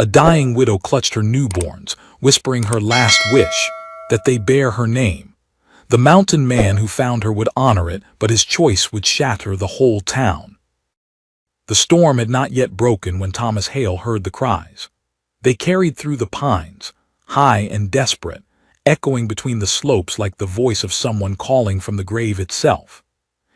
A dying widow clutched her newborns, whispering her last wish, that they bear her name. The mountain man who found her would honor it, but his choice would shatter the whole town. The storm had not yet broken when Thomas Hale heard the cries. They carried through the pines, high and desperate, echoing between the slopes like the voice of someone calling from the grave itself.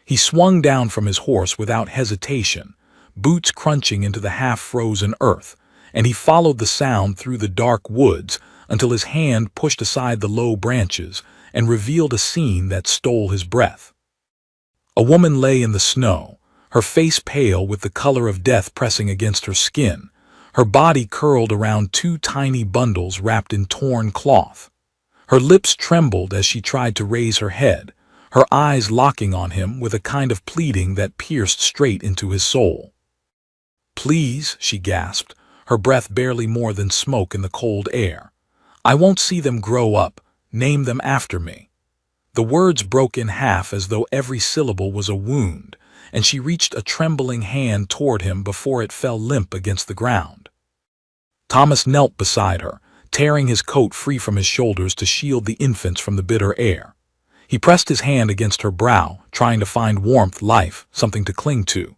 He swung down from his horse without hesitation, boots crunching into the half-frozen earth, and he followed the sound through the dark woods until his hand pushed aside the low branches and revealed a scene that stole his breath. A woman lay in the snow, her face pale with the color of death pressing against her skin, her body curled around two tiny bundles wrapped in torn cloth. Her lips trembled as she tried to raise her head, her eyes locking on him with a kind of pleading that pierced straight into his soul. "Please," she gasped, her breath barely more than smoke in the cold air. "I won't see them grow up. Name them after me." The words broke in half as though every syllable was a wound, and she reached a trembling hand toward him before it fell limp against the ground. Thomas knelt beside her, tearing his coat free from his shoulders to shield the infants from the bitter air. He pressed his hand against her brow, trying to find warmth, life, something to cling to.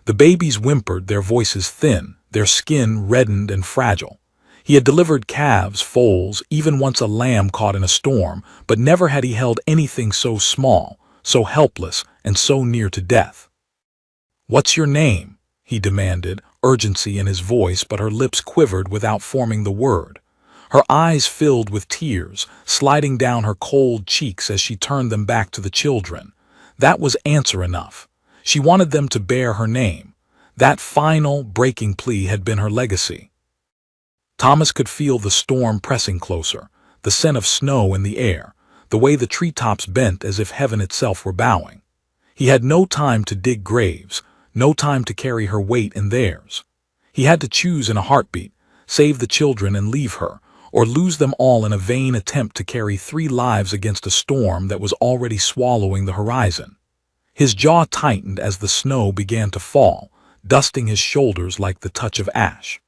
The babies whimpered, their voices thin, their skin reddened and fragile. He had delivered calves, foals, even once a lamb caught in a storm, but never had he held anything so small, so helpless, and so near to death. "What's your name?" he demanded, urgency in his voice, but her lips quivered without forming the word. Her eyes filled with tears, sliding down her cold cheeks as she turned them back to the children. That was answer enough. She wanted them to bear her name. That final, breaking plea had been her legacy. Thomas could feel the storm pressing closer, the scent of snow in the air, the way the treetops bent as if heaven itself were bowing. He had no time to dig graves, no time to carry her weight in theirs. He had to choose in a heartbeat, save the children and leave her, or lose them all in a vain attempt to carry 3 lives against a storm that was already swallowing the horizon. His jaw tightened as the snow began to fall, dusting his shoulders like the touch of ash.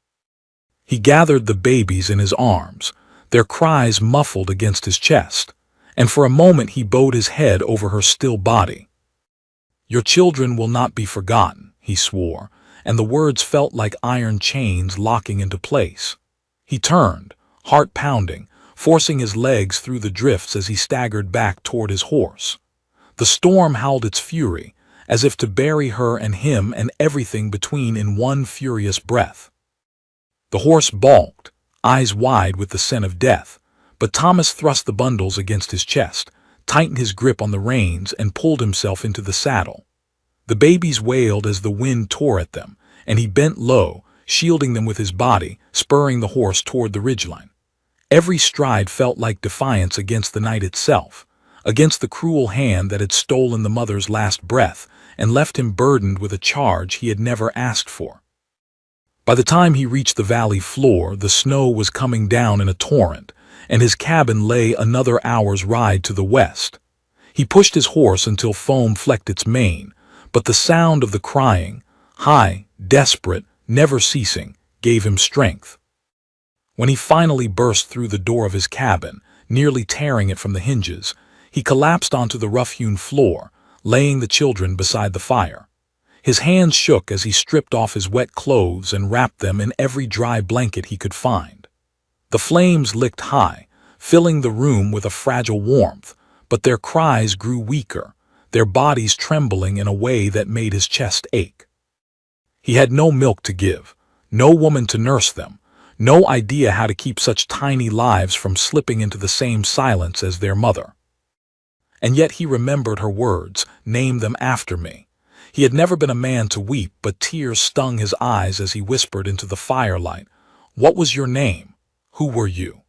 He gathered the babies in his arms, their cries muffled against his chest, and for a moment he bowed his head over her still body. "Your children will not be forgotten," he swore, and the words felt like iron chains locking into place. He turned, heart pounding, forcing his legs through the drifts as he staggered back toward his horse. The storm howled its fury, as if to bury her and him and everything between in one furious breath. The horse balked, eyes wide with the scent of death, but Thomas thrust the bundles against his chest, tightened his grip on the reins, and pulled himself into the saddle. The babies wailed as the wind tore at them, and he bent low, shielding them with his body, spurring the horse toward the ridgeline. Every stride felt like defiance against the night itself, against the cruel hand that had stolen the mother's last breath and left him burdened with a charge he had never asked for. By the time he reached the valley floor, the snow was coming down in a torrent, and his cabin lay another hour's ride to the west. He pushed his horse until foam flecked its mane, but the sound of the crying, high, desperate, never ceasing, gave him strength. When he finally burst through the door of his cabin, nearly tearing it from the hinges, he collapsed onto the rough-hewn floor, laying the children beside the fire. His hands shook as he stripped off his wet clothes and wrapped them in every dry blanket he could find. The flames licked high, filling the room with a fragile warmth, but their cries grew weaker, their bodies trembling in a way that made his chest ache. He had no milk to give, no woman to nurse them, no idea how to keep such tiny lives from slipping into the same silence as their mother. And yet he remembered her words, "Name them after me." He had never been a man to weep, but tears stung his eyes as he whispered into the firelight, "What was your name? Who were you?"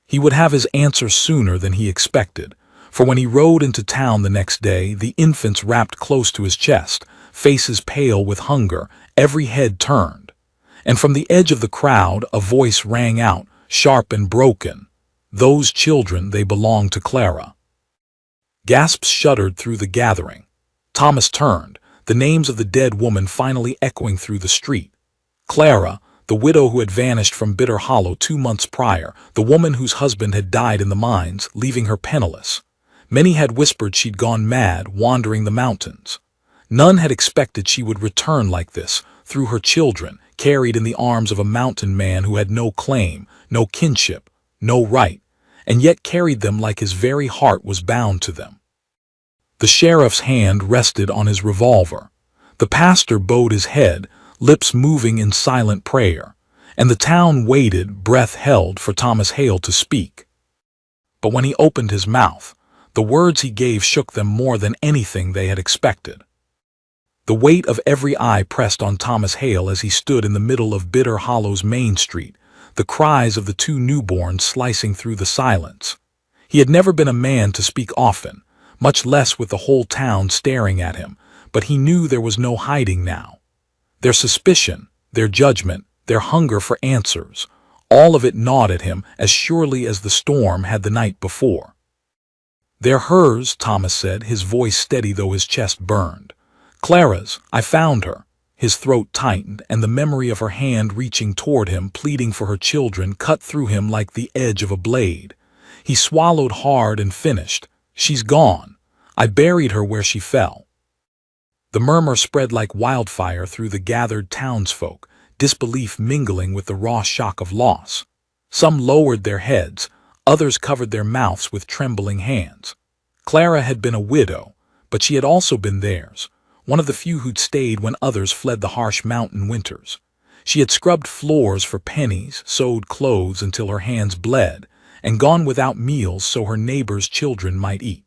He would have his answer sooner than he expected, for when he rode into town the next day, the infants wrapped close to his chest, faces pale with hunger, every head turned. And from the edge of the crowd, a voice rang out, sharp and broken, "Those children, they belong to Clara." Gasps shuddered through the gathering. Thomas turned, the names of the dead woman finally echoing through the street. Clara, the widow who had vanished from Bitter Hollow 2 months prior, the woman whose husband had died in the mines, leaving her penniless. Many had whispered she'd gone mad, wandering the mountains. None had expected she would return like this, through her children, carried in the arms of a mountain man who had no claim, no kinship, no right, and yet carried them like his very heart was bound to them. The sheriff's hand rested on his revolver. The pastor bowed his head, lips moving in silent prayer, and the town waited, breath held, for Thomas Hale to speak. But when he opened his mouth, the words he gave shook them more than anything they had expected. The weight of every eye pressed on Thomas Hale as he stood in the middle of Bitter Hollow's main street, the cries of the two newborns slicing through the silence. He had never been a man to speak often, much less with the whole town staring at him, but he knew there was no hiding now. Their suspicion, their judgment, their hunger for answers, all of it gnawed at him as surely as the storm had the night before. "They're hers," Thomas said, his voice steady though his chest burned. "Clara's. I found her." His throat tightened, and the memory of her hand reaching toward him, pleading for her children, cut through him like the edge of a blade. He swallowed hard and finished. "She's gone. I buried her where she fell." The murmur spread like wildfire through the gathered townsfolk, disbelief mingling with the raw shock of loss. Some lowered their heads, others covered their mouths with trembling hands. Clara had been a widow, but she had also been theirs, one of the few who'd stayed when others fled the harsh mountain winters. She had scrubbed floors for pennies, sewed clothes until her hands bled, and gone without meals so her neighbors' children might eat.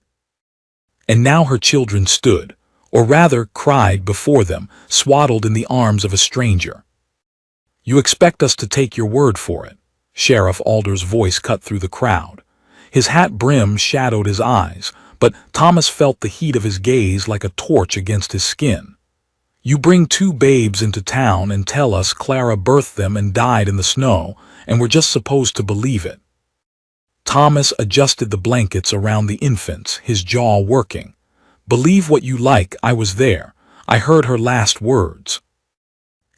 And now her children stood, or rather cried before them, swaddled in the arms of a stranger. "You expect us to take your word for it?" Sheriff Alder's voice cut through the crowd. His hat brim shadowed his eyes, but Thomas felt the heat of his gaze like a torch against his skin. "You bring 2 babes into town and tell us Clara birthed them and died in the snow, and we're just supposed to believe it." Thomas adjusted the blankets around the infants, his jaw working. "Believe what you like, I was there. I heard her last words."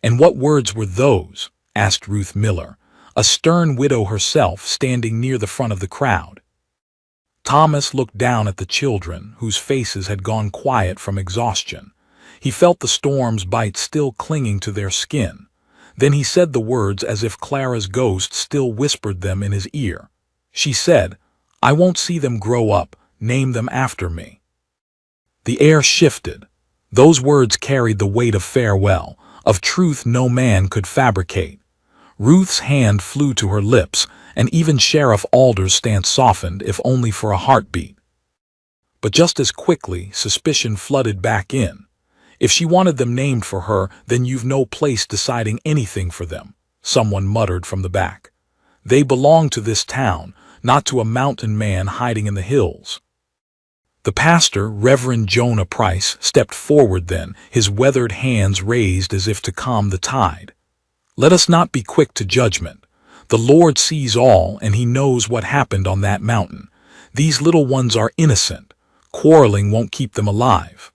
"And what words were those?" asked Ruth Miller, a stern widow herself, standing near the front of the crowd. Thomas looked down at the children, whose faces had gone quiet from exhaustion. He felt the storm's bite still clinging to their skin. Then he said the words as if Clara's ghost still whispered them in his ear. She said, "I won't see them grow up, name them after me." The air shifted. Those words carried the weight of farewell, of truth no man could fabricate. Ruth's hand flew to her lips, and even Sheriff Alder's stance softened, if only for a heartbeat. But just as quickly, suspicion flooded back in. "If she wanted them named for her, then you've no place deciding anything for them," someone muttered from the back. "They belong to this town, not to a mountain man hiding in the hills." The pastor, Reverend Jonah Price, stepped forward then, his weathered hands raised as if to calm the tide. "Let us not be quick to judgment. The Lord sees all, and he knows what happened on that mountain. These little ones are innocent. Quarreling won't keep them alive."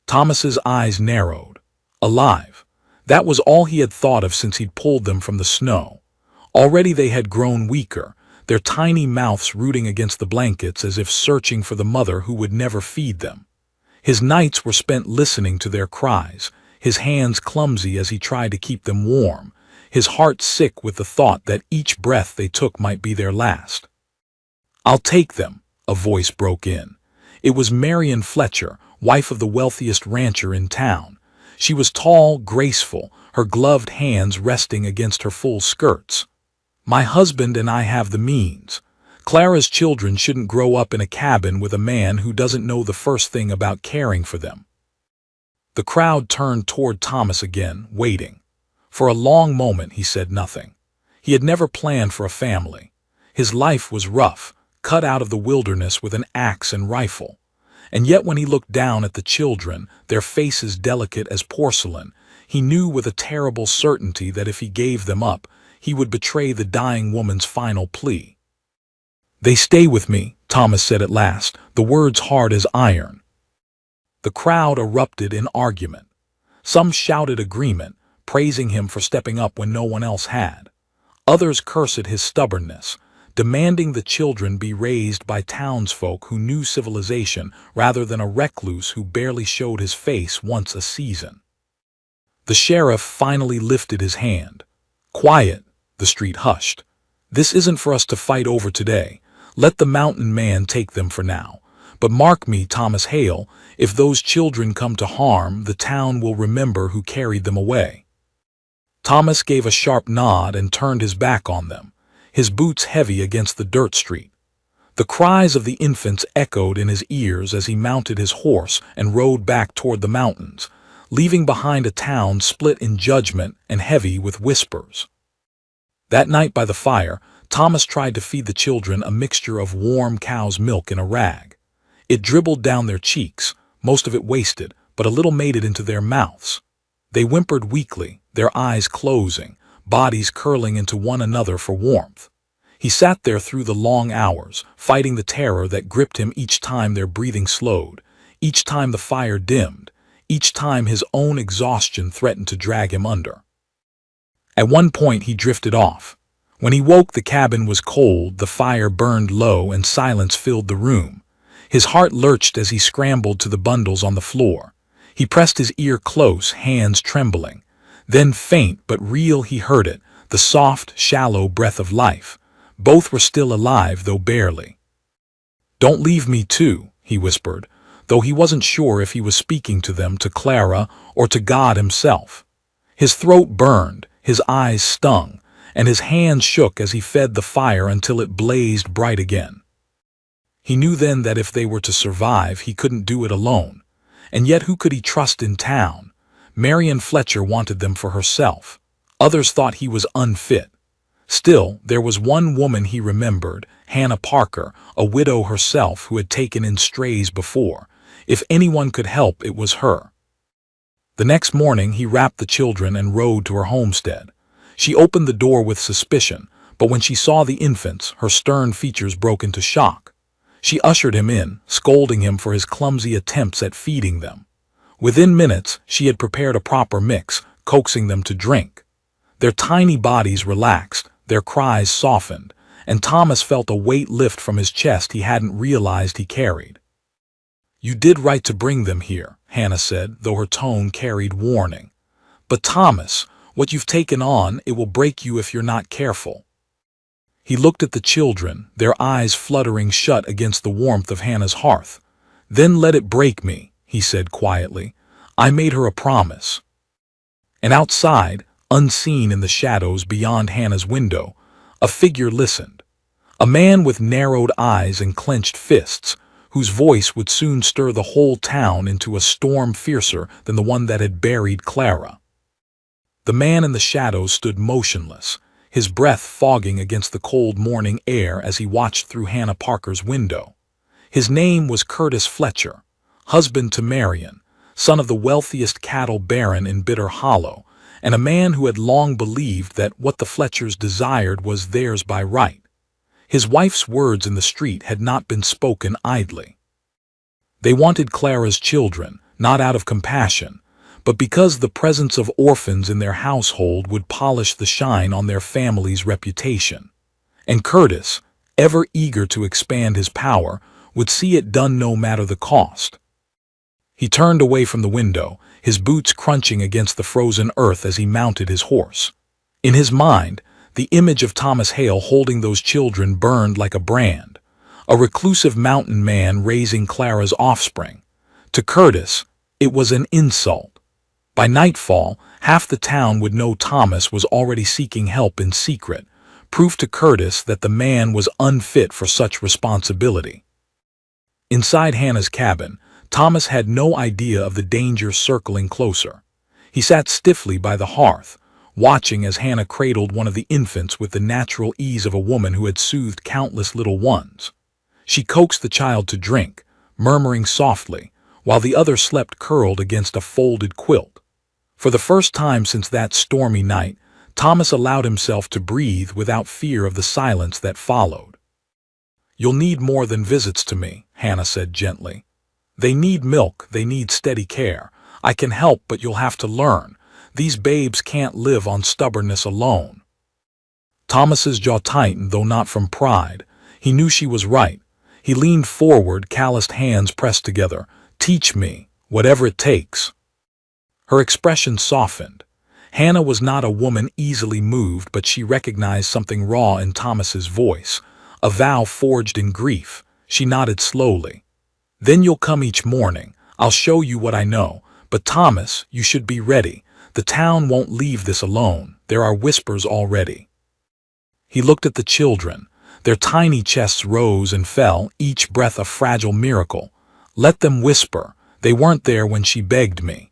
Thomas's eyes narrowed. Alive. That was all he had thought of since he'd pulled them from the snow. Already they had grown weaker, their tiny mouths rooting against the blankets as if searching for the mother who would never feed them. His nights were spent listening to their cries, his hands clumsy as he tried to keep them warm, his heart sick with the thought that each breath they took might be their last. "I'll take them," a voice broke in. It was Marion Fletcher, wife of the wealthiest rancher in town. She was tall, graceful, her gloved hands resting against her full skirts. "My husband and I have the means. Clara's children shouldn't grow up in a cabin with a man who doesn't know the first thing about caring for them." The crowd turned toward Thomas again, waiting. For a long moment he said nothing. He had never planned for a family. His life was rough, cut out of the wilderness with an axe and rifle. And yet when he looked down at the children, their faces delicate as porcelain, he knew with a terrible certainty that if he gave them up, he would betray the dying woman's final plea. "They stay with me," Thomas said at last, the words hard as iron. The crowd erupted in argument. Some shouted agreement, praising him for stepping up when no one else had. Others cursed his stubbornness, demanding the children be raised by townsfolk who knew civilization rather than a recluse who barely showed his face once a season. The sheriff finally lifted his hand. "Quiet," the street hushed. "This isn't for us to fight over today. Let the mountain man take them for now. But mark me, Thomas Hale, if those children come to harm, the town will remember who carried them away." Thomas gave a sharp nod and turned his back on them, his boots heavy against the dirt street. The cries of the infants echoed in his ears as he mounted his horse and rode back toward the mountains, leaving behind a town split in judgment and heavy with whispers. That night by the fire, Thomas tried to feed the children a mixture of warm cow's milk in a rag. It dribbled down their cheeks, most of it wasted, but a little made it into their mouths. They whimpered weakly, their eyes closing, bodies curling into one another for warmth. He sat there through the long hours, fighting the terror that gripped him each time their breathing slowed, each time the fire dimmed, each time his own exhaustion threatened to drag him under. At one point he drifted off. When he woke, the cabin was cold, the fire burned low, and silence filled the room. His heart lurched as he scrambled to the bundles on the floor. He pressed his ear close, hands trembling. Then, faint but real, he heard it, the soft, shallow breath of life. Both were still alive, though barely. "Don't leave me too," he whispered, though he wasn't sure if he was speaking to them, to Clara, or to God himself. His throat burned, his eyes stung, and his hands shook as he fed the fire until it blazed bright again. He knew then that if they were to survive, he couldn't do it alone. And yet who could he trust in town? Marion Fletcher wanted them for herself. Others thought he was unfit. Still, there was one woman he remembered, Hannah Parker, a widow herself who had taken in strays before. If anyone could help, it was her. The next morning he wrapped the children and rode to her homestead. She opened the door with suspicion, but when she saw the infants, her stern features broke into shock. She ushered him in, scolding him for his clumsy attempts at feeding them. Within minutes, she had prepared a proper mix, coaxing them to drink. Their tiny bodies relaxed, their cries softened, and Thomas felt a weight lift from his chest he hadn't realized he carried. "You did right to bring them here," Hannah said, though her tone carried warning. "But Thomas, what you've taken on, it will break you if you're not careful." He looked at the children, their eyes fluttering shut against the warmth of Hannah's hearth. "Then let it break me," he said quietly. "I made her a promise." And outside, unseen in the shadows beyond Hannah's window, a figure listened. A man with narrowed eyes and clenched fists, whose voice would soon stir the whole town into a storm fiercer than the one that had buried Clara. The man in the shadows stood motionless, his breath fogging against the cold morning air as he watched through Hannah Parker's window. His name was Curtis Fletcher, husband to Marion, son of the wealthiest cattle baron in Bitter Hollow, and a man who had long believed that what the Fletchers desired was theirs by right. His wife's words in the street had not been spoken idly. They wanted Clara's children, not out of compassion, but because the presence of orphans in their household would polish the shine on their family's reputation. And Curtis, ever eager to expand his power, would see it done no matter the cost. He turned away from the window, his boots crunching against the frozen earth as he mounted his horse. In his mind, the image of Thomas Hale holding those children burned like a brand, a reclusive mountain man raising Clara's offspring. To Curtis, it was an insult. By nightfall, half the town would know Thomas was already seeking help in secret, proof to Curtis that the man was unfit for such responsibility. Inside Hannah's cabin, Thomas had no idea of the danger circling closer. He sat stiffly by the hearth, watching as Hannah cradled one of the infants with the natural ease of a woman who had soothed countless little ones. She coaxed the child to drink, murmuring softly, while the other slept curled against a folded quilt. For the first time since that stormy night, Thomas allowed himself to breathe without fear of the silence that followed. "You'll need more than visits to me," Hannah said gently. "They need milk, they need steady care. I can help, but you'll have to learn. These babes can't live on stubbornness alone. Thomas's jaw tightened, though not from pride. He knew she was right. He leaned forward, calloused hands pressed together. "Teach me, whatever it takes." Her expression softened. Hannah was not a woman easily moved, but she recognized something raw in Thomas's voice, a vow forged in grief. She nodded slowly. "Then you'll come each morning. I'll show you what I know. But Thomas, you should be ready. The town won't leave this alone. There are whispers already." He looked at the children. Their tiny chests rose and fell, each breath a fragile miracle. Let them whisper. They weren't there when she begged me.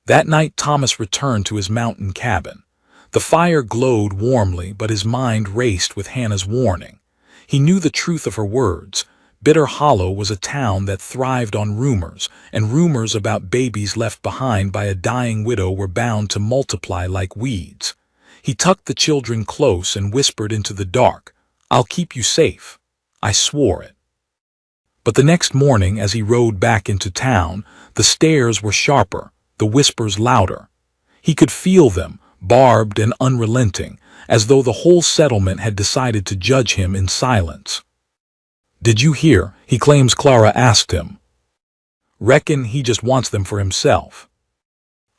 That night Thomas returned to his mountain cabin. The fire glowed warmly, but his mind raced with Hannah's warning. He knew the truth of her words. Bitter Hollow was a town that thrived on rumors, and rumors about babies left behind by a dying widow were bound to multiply like weeds. He tucked the children close and whispered into the dark, "I'll keep you safe." I swore it. But the next morning, as he rode back into town, the stares were sharper, the whispers louder. He could feel them, barbed and unrelenting, as though the whole settlement had decided to judge him in silence. "Did you hear?" he claims Clara asked him. "Reckon he just wants them for himself.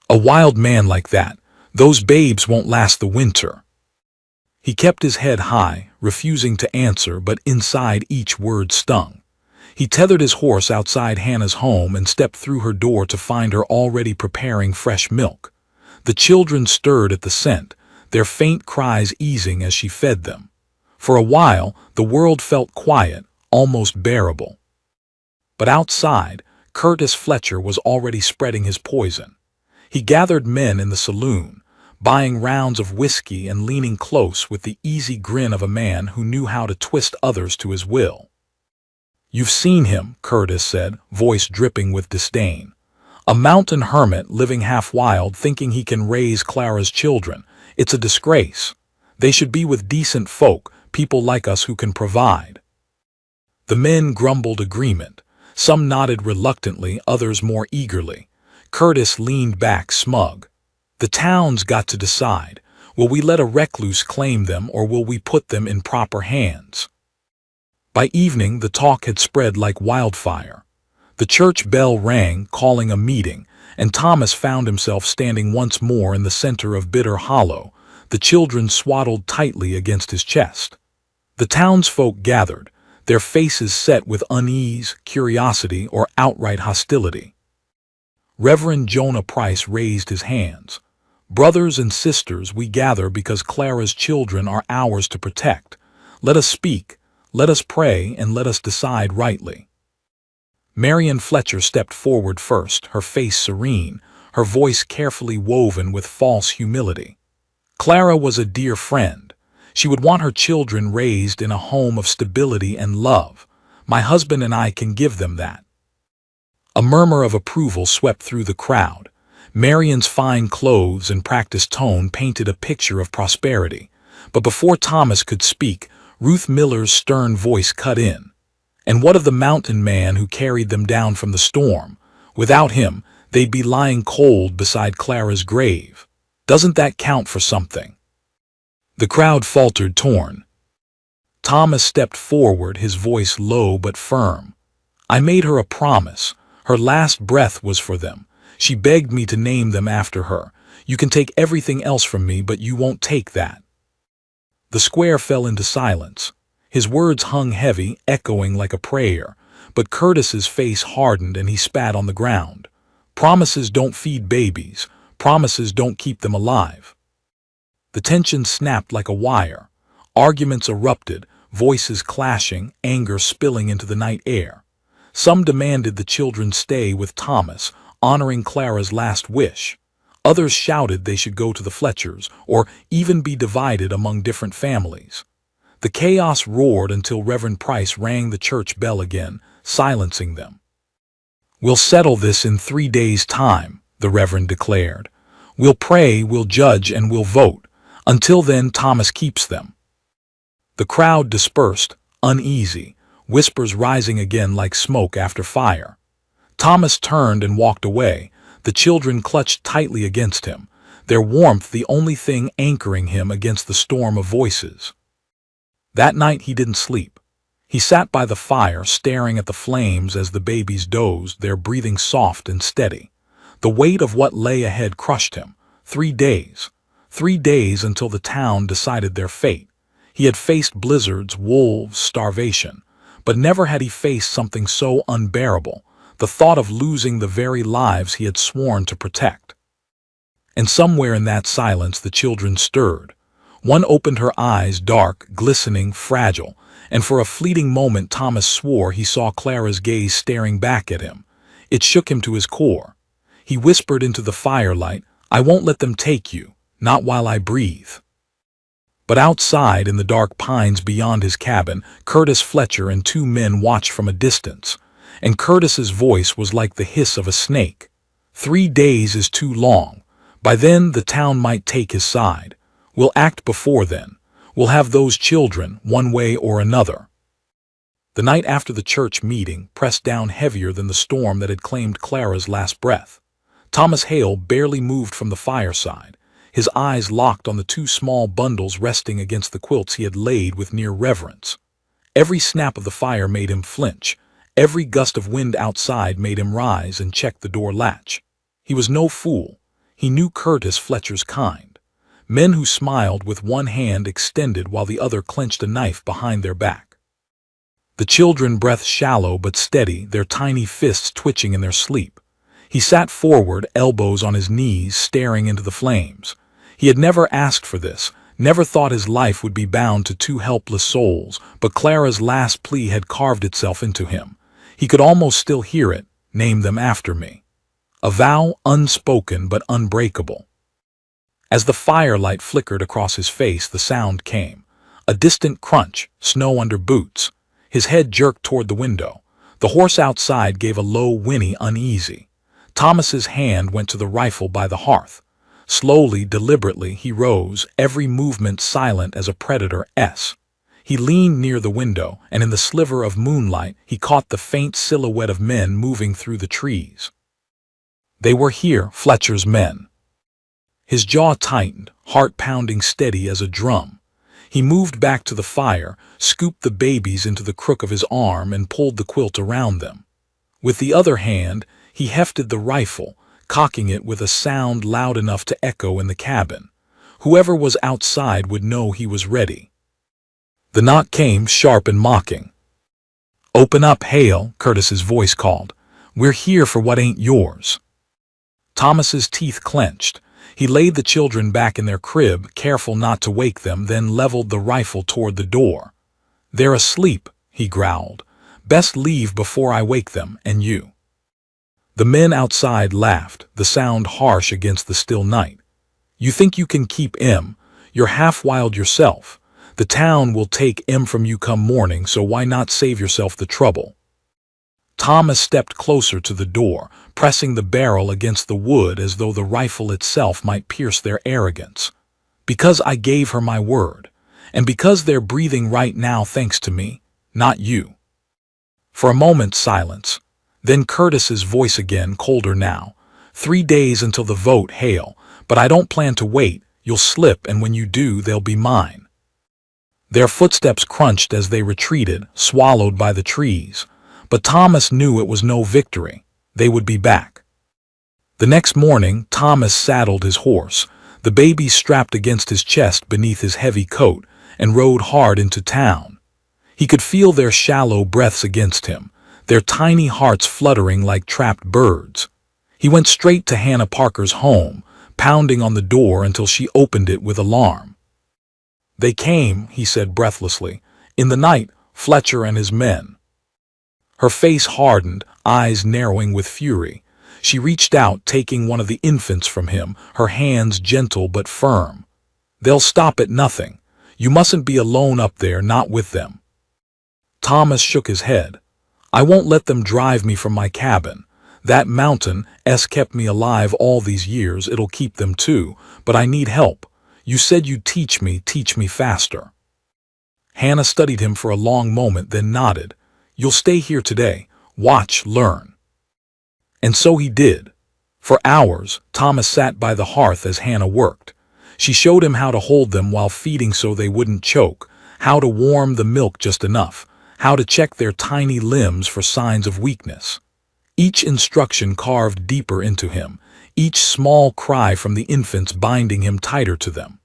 A wild man like that, those babes won't last the winter." He kept his head high, refusing to answer, but inside each word stung. He tethered his horse outside Hannah's home and stepped through her door to find her already preparing fresh milk. The children stirred at the scent, their faint cries easing as she fed them. For a while, the world felt quiet, almost bearable. But outside, Curtis Fletcher was already spreading his poison. He gathered men in the saloon, buying rounds of whiskey and leaning close with the easy grin of a man who knew how to twist others to his will. "You've seen him," Curtis said, voice dripping with disdain. "A mountain hermit living half wild, thinking he can raise Clara's children. It's a disgrace. They should be with decent folk, people like us who can provide." The men grumbled agreement. Some nodded reluctantly, others more eagerly. Curtis leaned back, smug. "The town's got to decide. Will we let a recluse claim them, or will we put them in proper hands?" By evening, the talk had spread like wildfire. The church bell rang, calling a meeting, and Thomas found himself standing once more in the center of Bitter Hollow, the children swaddled tightly against his chest. The townsfolk gathered, their faces set with unease, curiosity, or outright hostility. Reverend Jonah Price raised his hands. "Brothers and sisters, we gather because Clara's children are ours to protect. Let us speak, let us pray, and let us decide rightly." Marian Fletcher stepped forward first, her face serene, her voice carefully woven with false humility. "Clara was a dear friend. She would want her children raised in a home of stability and love. My husband and I can give them that." A murmur of approval swept through the crowd. Marian's fine clothes and practiced tone painted a picture of prosperity. But before Thomas could speak, Ruth Miller's stern voice cut in. "And what of the mountain man who carried them down from the storm? Without him, they'd be lying cold beside Clara's grave. Doesn't that count for something?" The crowd faltered, torn. Thomas stepped forward, his voice low but firm. "I made her a promise. Her last breath was for them. She begged me to name them after her. You can take everything else from me, but you won't take that." The square fell into silence. His words hung heavy, echoing like a prayer, but Curtis's face hardened and he spat on the ground. "Promises don't feed babies. Promises don't keep them alive." The tension snapped like a wire. Arguments erupted, voices clashing, anger spilling into the night air. Some demanded the children stay with Thomas, honoring Clara's last wish. Others shouted they should go to the Fletchers, or even be divided among different families. The chaos roared until Reverend Price rang the church bell again, silencing them. "We'll settle this in 3 days' time," the Reverend declared. "We'll pray, we'll judge, and we'll vote. Until then, Thomas keeps them." The crowd dispersed, uneasy, whispers rising again like smoke after fire. Thomas turned and walked away, the children clutched tightly against him. their warmth the only thing anchoring him against the storm of voices. That night he didn't sleep. He sat by the fire, staring at the flames as the babies dozed, their breathing soft and steady. The weight of what lay ahead crushed him. 3 days. 3 days until the town decided their fate. He had faced blizzards, wolves, starvation, but never had he faced something so unbearable, the thought of losing the very lives he had sworn to protect. And somewhere in that silence the children stirred. One opened her eyes, dark, glistening, fragile, and for a fleeting moment Thomas swore he saw Clara's gaze staring back at him. It shook him to his core. He whispered into the firelight, "I won't let them take you, not while I breathe." But outside, in the dark pines beyond his cabin, Curtis Fletcher and 2 men watched from a distance, and Curtis's voice was like the hiss of a snake. 3 days is too long. By then, the town might take his side. We'll act before then. We'll have those children, one way or another. The night after the church meeting pressed down heavier than the storm that had claimed Clara's last breath. Thomas Hale barely moved from the fireside, his eyes locked on the 2 small bundles resting against the quilts he had laid with near reverence. Every snap of the fire made him flinch. Every gust of wind outside made him rise and check the door latch. He was no fool. He knew Curtis Fletcher's kind. Men who smiled with one hand extended while the other clenched a knife behind their back. The children breathed shallow but steady, their tiny fists twitching in their sleep. He sat forward, elbows on his knees, staring into the flames. He had never asked for this, never thought his life would be bound to 2 helpless souls, but Clara's last plea had carved itself into him. He could almost still hear it, "Name them after me." A vow unspoken but unbreakable. As the firelight flickered across his face, the sound came. A distant crunch, snow under boots. His head jerked toward the window. The horse outside gave a low whinny, uneasy. Thomas's hand went to the rifle by the hearth. Slowly, deliberately, he rose, every movement silent as a predator's. He leaned near the window, and in the sliver of moonlight he caught the faint silhouette of men moving through the trees. They were here, Fletcher's men. His jaw tightened, heart pounding steady as a drum. He moved back to the fire, scooped the babies into the crook of his arm, and pulled the quilt around them. With the other hand, he hefted the rifle, cocking it with a sound loud enough to echo in the cabin. Whoever was outside would know he was ready. The knock came, sharp and mocking. "Open up, Hale," Curtis's voice called. "We're here for what ain't yours." Thomas's teeth clenched. He laid the children back in their crib, careful not to wake them, then leveled the rifle toward the door. "They're asleep," he growled. "Best leave before I wake them, and you." The men outside laughed, the sound harsh against the still night. "You think you can keep him? You're half-wild yourself. The town will take him from you come morning, so why not save yourself the trouble?" Thomas stepped closer to the door, pressing the barrel against the wood as though the rifle itself might pierce their arrogance. "Because I gave her my word, and because they're breathing right now thanks to me, not you." For a moment, silence. Then Curtis's voice again, colder now. "3 days until the vote, Hale, but I don't plan to wait. You'll slip, and when you do, they'll be mine." Their footsteps crunched as they retreated, swallowed by the trees. But Thomas knew it was no victory. They would be back. The next morning, Thomas saddled his horse, the baby strapped against his chest beneath his heavy coat, and rode hard into town. He could feel their shallow breaths against him, their tiny hearts fluttering like trapped birds. He went straight to Hannah Parker's home, pounding on the door until she opened it with alarm. "They came," he said breathlessly. "In the night, Fletcher and his men." Her face hardened, eyes narrowing with fury. She reached out, taking one of the infants from him, her hands gentle but firm. "They'll stop at nothing. You mustn't be alone up there, not with them." Thomas shook his head. "I won't let them drive me from my cabin. That mountain-'s kept me alive all these years, it'll keep them too, but I need help. You said you'd teach me faster." Hannah studied him for a long moment, then nodded. "You'll stay here today. Watch, learn." And so he did. For hours, Thomas sat by the hearth as Hannah worked. She showed him how to hold them while feeding so they wouldn't choke, how to warm the milk just enough, how to check their tiny limbs for signs of weakness. Each instruction carved deeper into him, each small cry from the infants binding him tighter to them.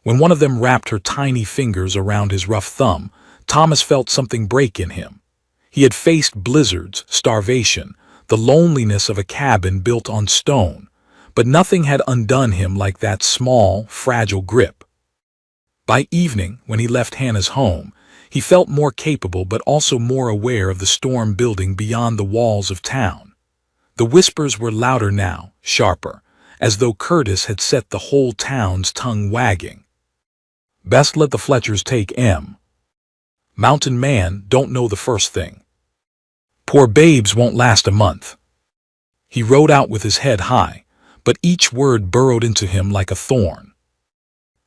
When one of them wrapped her tiny fingers around his rough thumb, Thomas felt something break in him. He had faced blizzards, starvation, the loneliness of a cabin built on stone, but nothing had undone him like that small, fragile grip. By evening, when he left Hannah's home, he felt more capable but also more aware of the storm building beyond the walls of town. The whispers were louder now, sharper, as though Curtis had set the whole town's tongue wagging. Best let the Fletchers take M. Mountain man don't know the first thing. Poor babes won't last a month. He rode out with his head high, but each word burrowed into him like a thorn.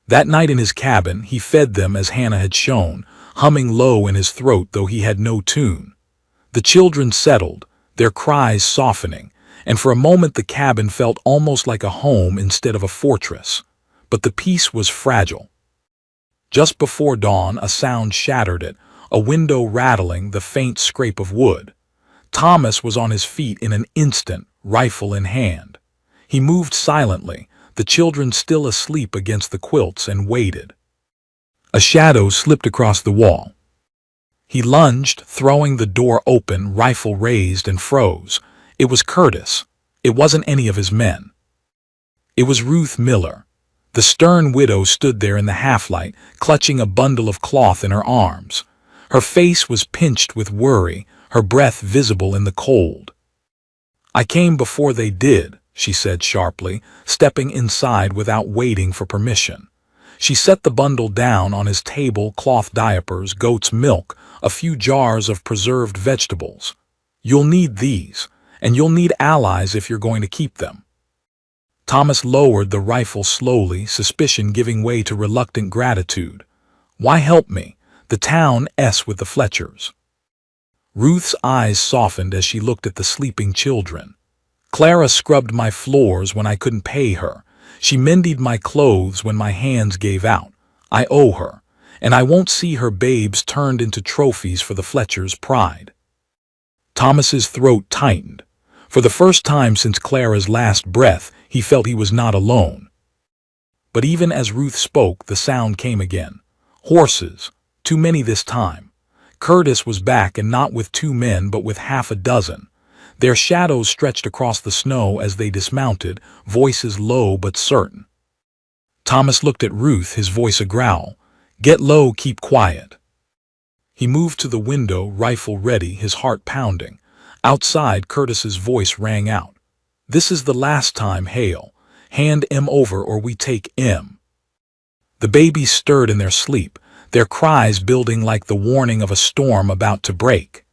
That night in his cabin, he fed them as Hannah had shown, humming low in his throat though he had no tune. The children settled, their cries softening, and for a moment the cabin felt almost like a home instead of a fortress. But the peace was fragile. Just before dawn, a sound shattered it, a window rattling, the faint scrape of wood. Thomas was on his feet in an instant, rifle in hand. He moved silently, the children still asleep against the quilts, and waited. A shadow slipped across the wall. He lunged, throwing the door open, rifle raised, and froze. It was Curtis. It wasn't any of his men. It was Ruth Miller. The stern widow stood there in the half-light, clutching a bundle of cloth in her arms. Her face was pinched with worry, her breath visible in the cold. "I came before they did," she said sharply, stepping inside without waiting for permission. She set the bundle down on his table, cloth diapers, goat's milk, a few jars of preserved vegetables. "You'll need these, and you'll need allies if you're going to keep them." Thomas lowered the rifle slowly, suspicion giving way to reluctant gratitude. "Why help me? The town s with the Fletchers." Ruth's eyes softened as she looked at the sleeping children. "Clara scrubbed my floors when I couldn't pay her. She mended my clothes when my hands gave out. I owe her, and I won't see her babes turned into trophies for the Fletchers' pride." Thomas's throat tightened. For the first time since Clara's last breath, he felt he was not alone. But even as Ruth spoke, the sound came again. Horses. Too many this time. Curtis was back, and not with 2 men, but with half a dozen. Their shadows stretched across the snow as they dismounted, voices low but certain. Thomas looked at Ruth, his voice a growl. "Get low, keep quiet." He moved to the window, rifle ready, his heart pounding. Outside, Curtis's voice rang out. "This is the last time, Hale. Hand M over or we take M." The babies stirred in their sleep, their cries building like the warning of a storm about to break.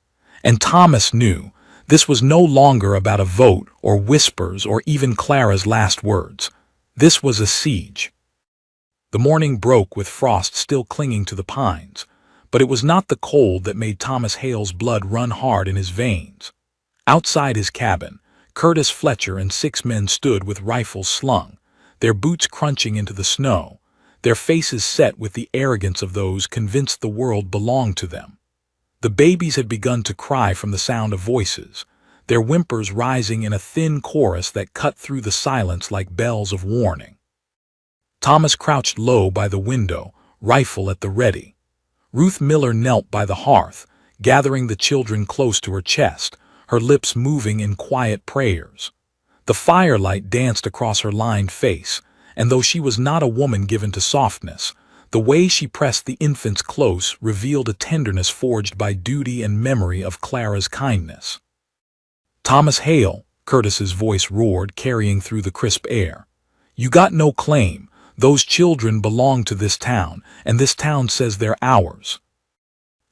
And Thomas knew this was no longer about a vote or whispers or even Clara's last words. This was a siege. The morning broke with frost still clinging to the pines, but it was not the cold that made Thomas Hale's blood run hard in his veins. Outside his cabin, Curtis Fletcher and 6 men stood with rifles slung, their boots crunching into the snow, their faces set with the arrogance of those convinced the world belonged to them. The babies had begun to cry from the sound of voices, their whimpers rising in a thin chorus that cut through the silence like bells of warning. Thomas crouched low by the window, rifle at the ready. Ruth Miller knelt by the hearth, gathering the children close to her chest, her lips moving in quiet prayers. The firelight danced across her lined face, and though she was not a woman given to softness, the way she pressed the infants close revealed a tenderness forged by duty and memory of Clara's kindness. "Thomas Hale," Curtis's voice roared, carrying through the crisp air. "You got no claim. Those children belong to this town, and this town says they're ours."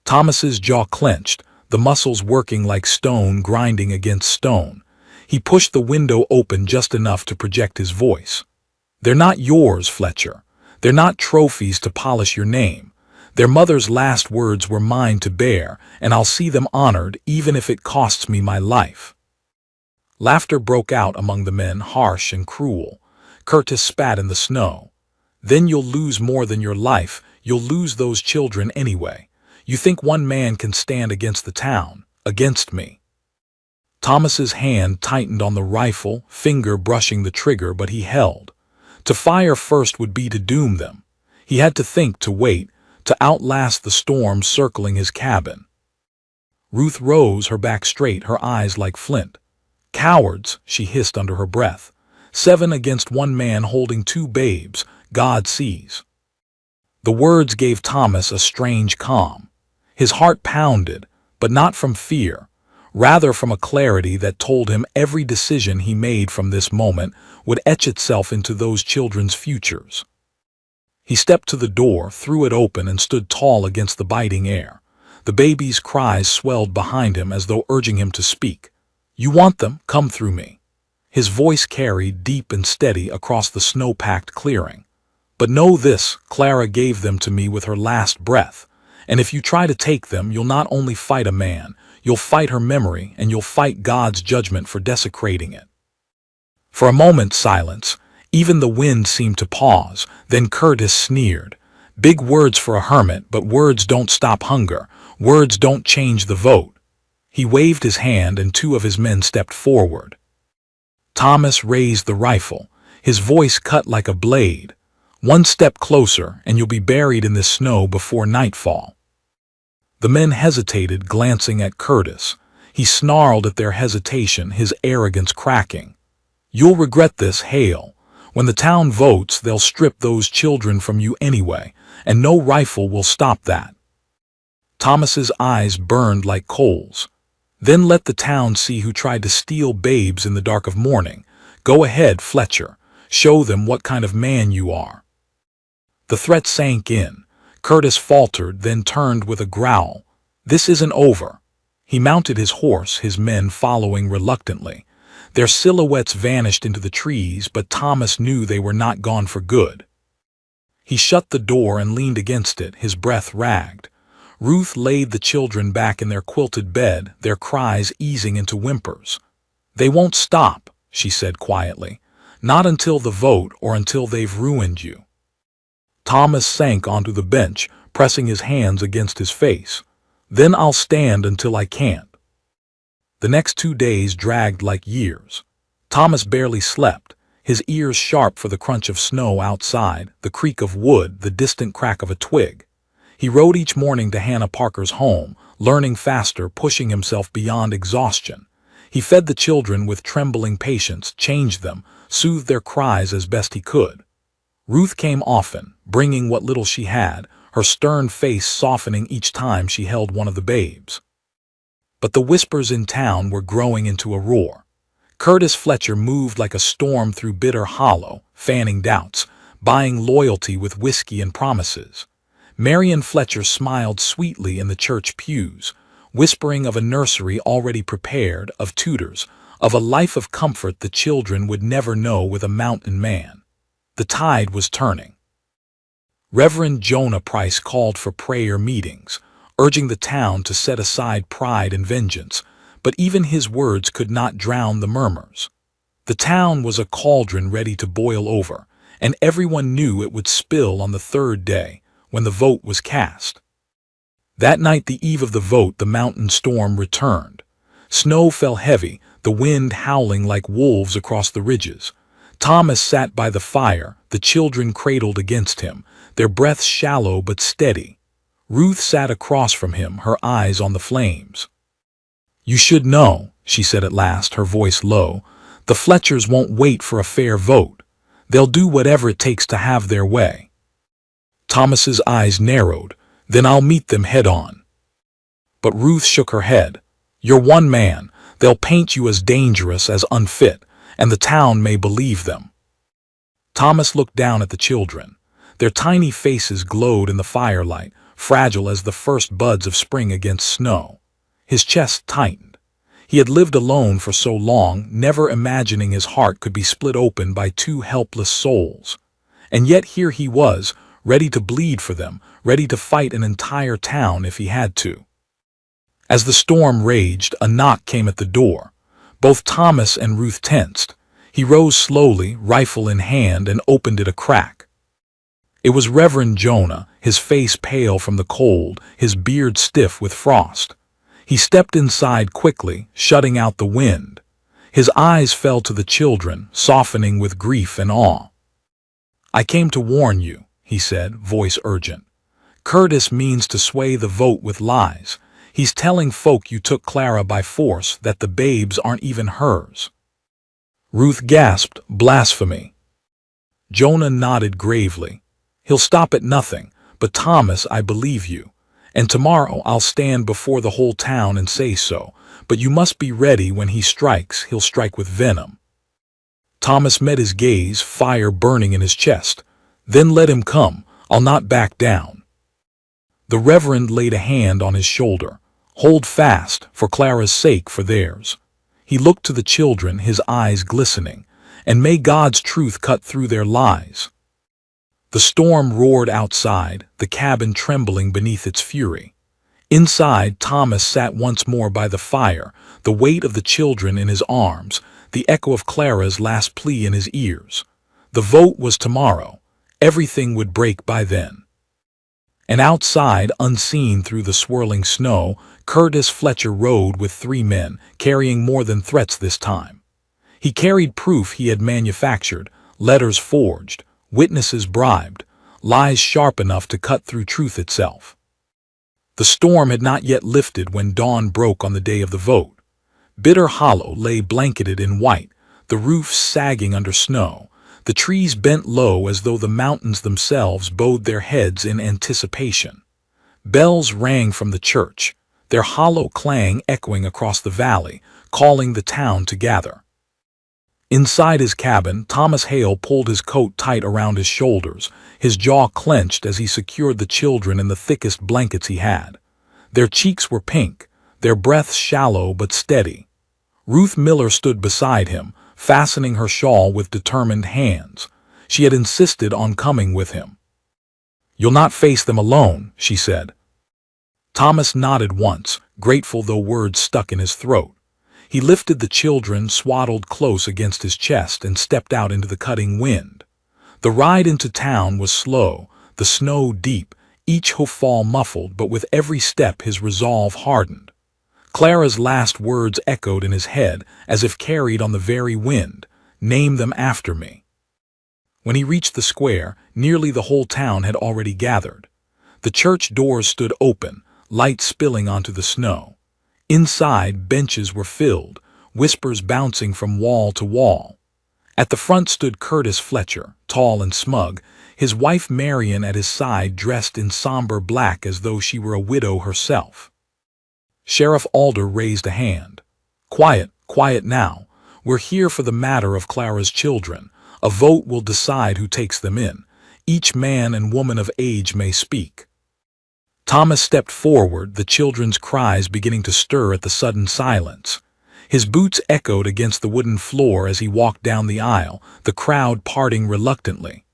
Thomas's jaw clenched, the muscles working like stone grinding against stone. He pushed the window open just enough to project his voice. "They're not yours, Fletcher. They're not trophies to polish your name. Their mother's last words were mine to bear, and I'll see them honored even if it costs me my life." Laughter broke out among the men, harsh and cruel. Curtis spat in the snow. "Then you'll lose more than your life. You'll lose those children anyway. You think one man can stand against the town, against me?" Thomas's hand tightened on the rifle, finger brushing the trigger, but he held. To fire first would be to doom them. He had to think, to wait, to outlast the storm circling his cabin. Ruth rose, her back straight, her eyes like flint. "Cowards," she hissed under her breath. "7 against one man holding 2 babes. God sees." The words gave Thomas a strange calm. His heart pounded, but not from fear, rather from a clarity that told him every decision he made from this moment would etch itself into those children's futures. He stepped to the door, threw it open, and stood tall against the biting air. The baby's cries swelled behind him as though urging him to speak. "You want them? Come through me." His voice carried deep and steady across the snow-packed clearing. "But know this, Clara gave them to me with her last breath. And if you try to take them, you'll not only fight a man, you'll fight her memory, and you'll fight God's judgment for desecrating it." For a moment, silence. Even the wind seemed to pause. Then Curtis sneered. "Big words for a hermit, but words don't stop hunger. Words don't change the vote." He waved his hand, and 2 of his men stepped forward. Thomas raised the rifle. His voice cut like a blade. "1 step closer, and you'll be buried in this snow before nightfall." The men hesitated, glancing at Curtis. He snarled at their hesitation, his arrogance cracking. "You'll regret this, Hale. When the town votes, they'll strip those children from you anyway, and no rifle will stop that." Thomas's eyes burned like coals. "Then let the town see who tried to steal babes in the dark of morning. Go ahead, Fletcher. Show them what kind of man you are." The threat sank in. Curtis faltered, then turned with a growl. "This isn't over." He mounted his horse, his men following reluctantly. Their silhouettes vanished into the trees, but Thomas knew they were not gone for good. He shut the door and leaned against it, his breath ragged. Ruth laid the children back in their quilted bed, their cries easing into whimpers. "They won't stop," she said quietly. "Not until the vote or until they've ruined you." Thomas sank onto the bench, pressing his hands against his face. "Then I'll stand until I can't." The next 2 days dragged like years. Thomas barely slept, his ears sharp for the crunch of snow outside, the creak of wood, the distant crack of a twig. He rode each morning to Hannah Parker's home, learning faster, pushing himself beyond exhaustion. He fed the children with trembling patience, changed them, soothed their cries as best he could. Ruth came often, bringing what little she had, her stern face softening each time she held one of the babes. But the whispers in town were growing into a roar. Curtis Fletcher moved like a storm through Bitter Hollow, fanning doubts, buying loyalty with whiskey and promises. Marion Fletcher smiled sweetly in the church pews, whispering of a nursery already prepared, of tutors, of a life of comfort the children would never know with a mountain man. The tide was turning. Reverend Jonah Price called for prayer meetings, urging the town to set aside pride and vengeance, but even his words could not drown the murmurs. The town was a cauldron ready to boil over, and everyone knew it would spill on the 3rd day, when the vote was cast. That night, the eve of the vote, the mountain storm returned. Snow fell heavy, the wind howling like wolves across the ridges. Thomas sat by the fire, the children cradled against him, their breaths shallow but steady. Ruth sat across from him, her eyes on the flames. "You should know," she said at last, her voice low. "The Fletchers won't wait for a fair vote. They'll do whatever it takes to have their way." Thomas's eyes narrowed. "Then I'll meet them head on." But Ruth shook her head. "You're one man. They'll paint you as dangerous, as unfit, and the town may believe them." Thomas looked down at the children. Their tiny faces glowed in the firelight, fragile as the first buds of spring against snow. His chest tightened. He had lived alone for so long, never imagining his heart could be split open by 2 helpless souls. And yet here he was, ready to bleed for them, ready to fight an entire town if he had to. As the storm raged, a knock came at the door. Both Thomas and Ruth tensed. He rose slowly, rifle in hand, and opened it a crack. It was Reverend Jonah, his face pale from the cold, his beard stiff with frost. He stepped inside quickly, shutting out the wind. His eyes fell to the children, softening with grief and awe. "I came to warn you," he said, voice urgent. "Curtis means to sway the vote with lies. He's telling folk you took Clara by force, that the babes aren't even hers." Ruth gasped, "Blasphemy." Jonah nodded gravely. "He'll stop at nothing, but Thomas, I believe you. And tomorrow I'll stand before the whole town and say so, but you must be ready when he strikes, he'll strike with venom." Thomas met his gaze, fire burning in his chest. "Then let him come, I'll not back down." The Reverend laid a hand on his shoulder. "Hold fast, for Clara's sake, for theirs." He looked to the children, his eyes glistening. "And may God's truth cut through their lies." The storm roared outside, the cabin trembling beneath its fury. Inside, Thomas sat once more by the fire, the weight of the children in his arms, the echo of Clara's last plea in his ears. The vote was tomorrow. Everything would break by then. And outside, unseen through the swirling snow, Curtis Fletcher rode with 3 men, carrying more than threats this time. He carried proof he had manufactured, letters forged, witnesses bribed, lies sharp enough to cut through truth itself. The storm had not yet lifted when dawn broke on the day of the vote. Bitter Hollow lay blanketed in white, the roofs sagging under snow, the trees bent low as though the mountains themselves bowed their heads in anticipation. Bells rang from the church, their hollow clang echoing across the valley, calling the town to gather. Inside his cabin, Thomas Hale pulled his coat tight around his shoulders, his jaw clenched as he secured the children in the thickest blankets he had. Their cheeks were pink, their breaths shallow but steady. Ruth Miller stood beside him, fastening her shawl with determined hands. She had insisted on coming with him. "You'll not face them alone," she said. Thomas nodded once, grateful though words stuck in his throat. He lifted the children, swaddled close against his chest, and stepped out into the cutting wind. The ride into town was slow, the snow deep, each hoofball muffled, but with every step his resolve hardened. Clara's last words echoed in his head, as if carried on the very wind. "Name them after me." When he reached the square, nearly the whole town had already gathered. The church doors stood open, light spilling onto the snow. Inside, benches were filled, whispers bouncing from wall to wall. At the front stood Curtis Fletcher, tall and smug, his wife Marion at his side, dressed in somber black as though she were a widow herself. Sheriff Alder raised a hand. "Quiet, quiet now. We're here for the matter of Clara's children. A vote will decide who takes them in. Each man and woman of age may speak." Thomas stepped forward, the children's cries beginning to stir at the sudden silence. His boots echoed against the wooden floor as he walked down the aisle, the crowd parting reluctantly.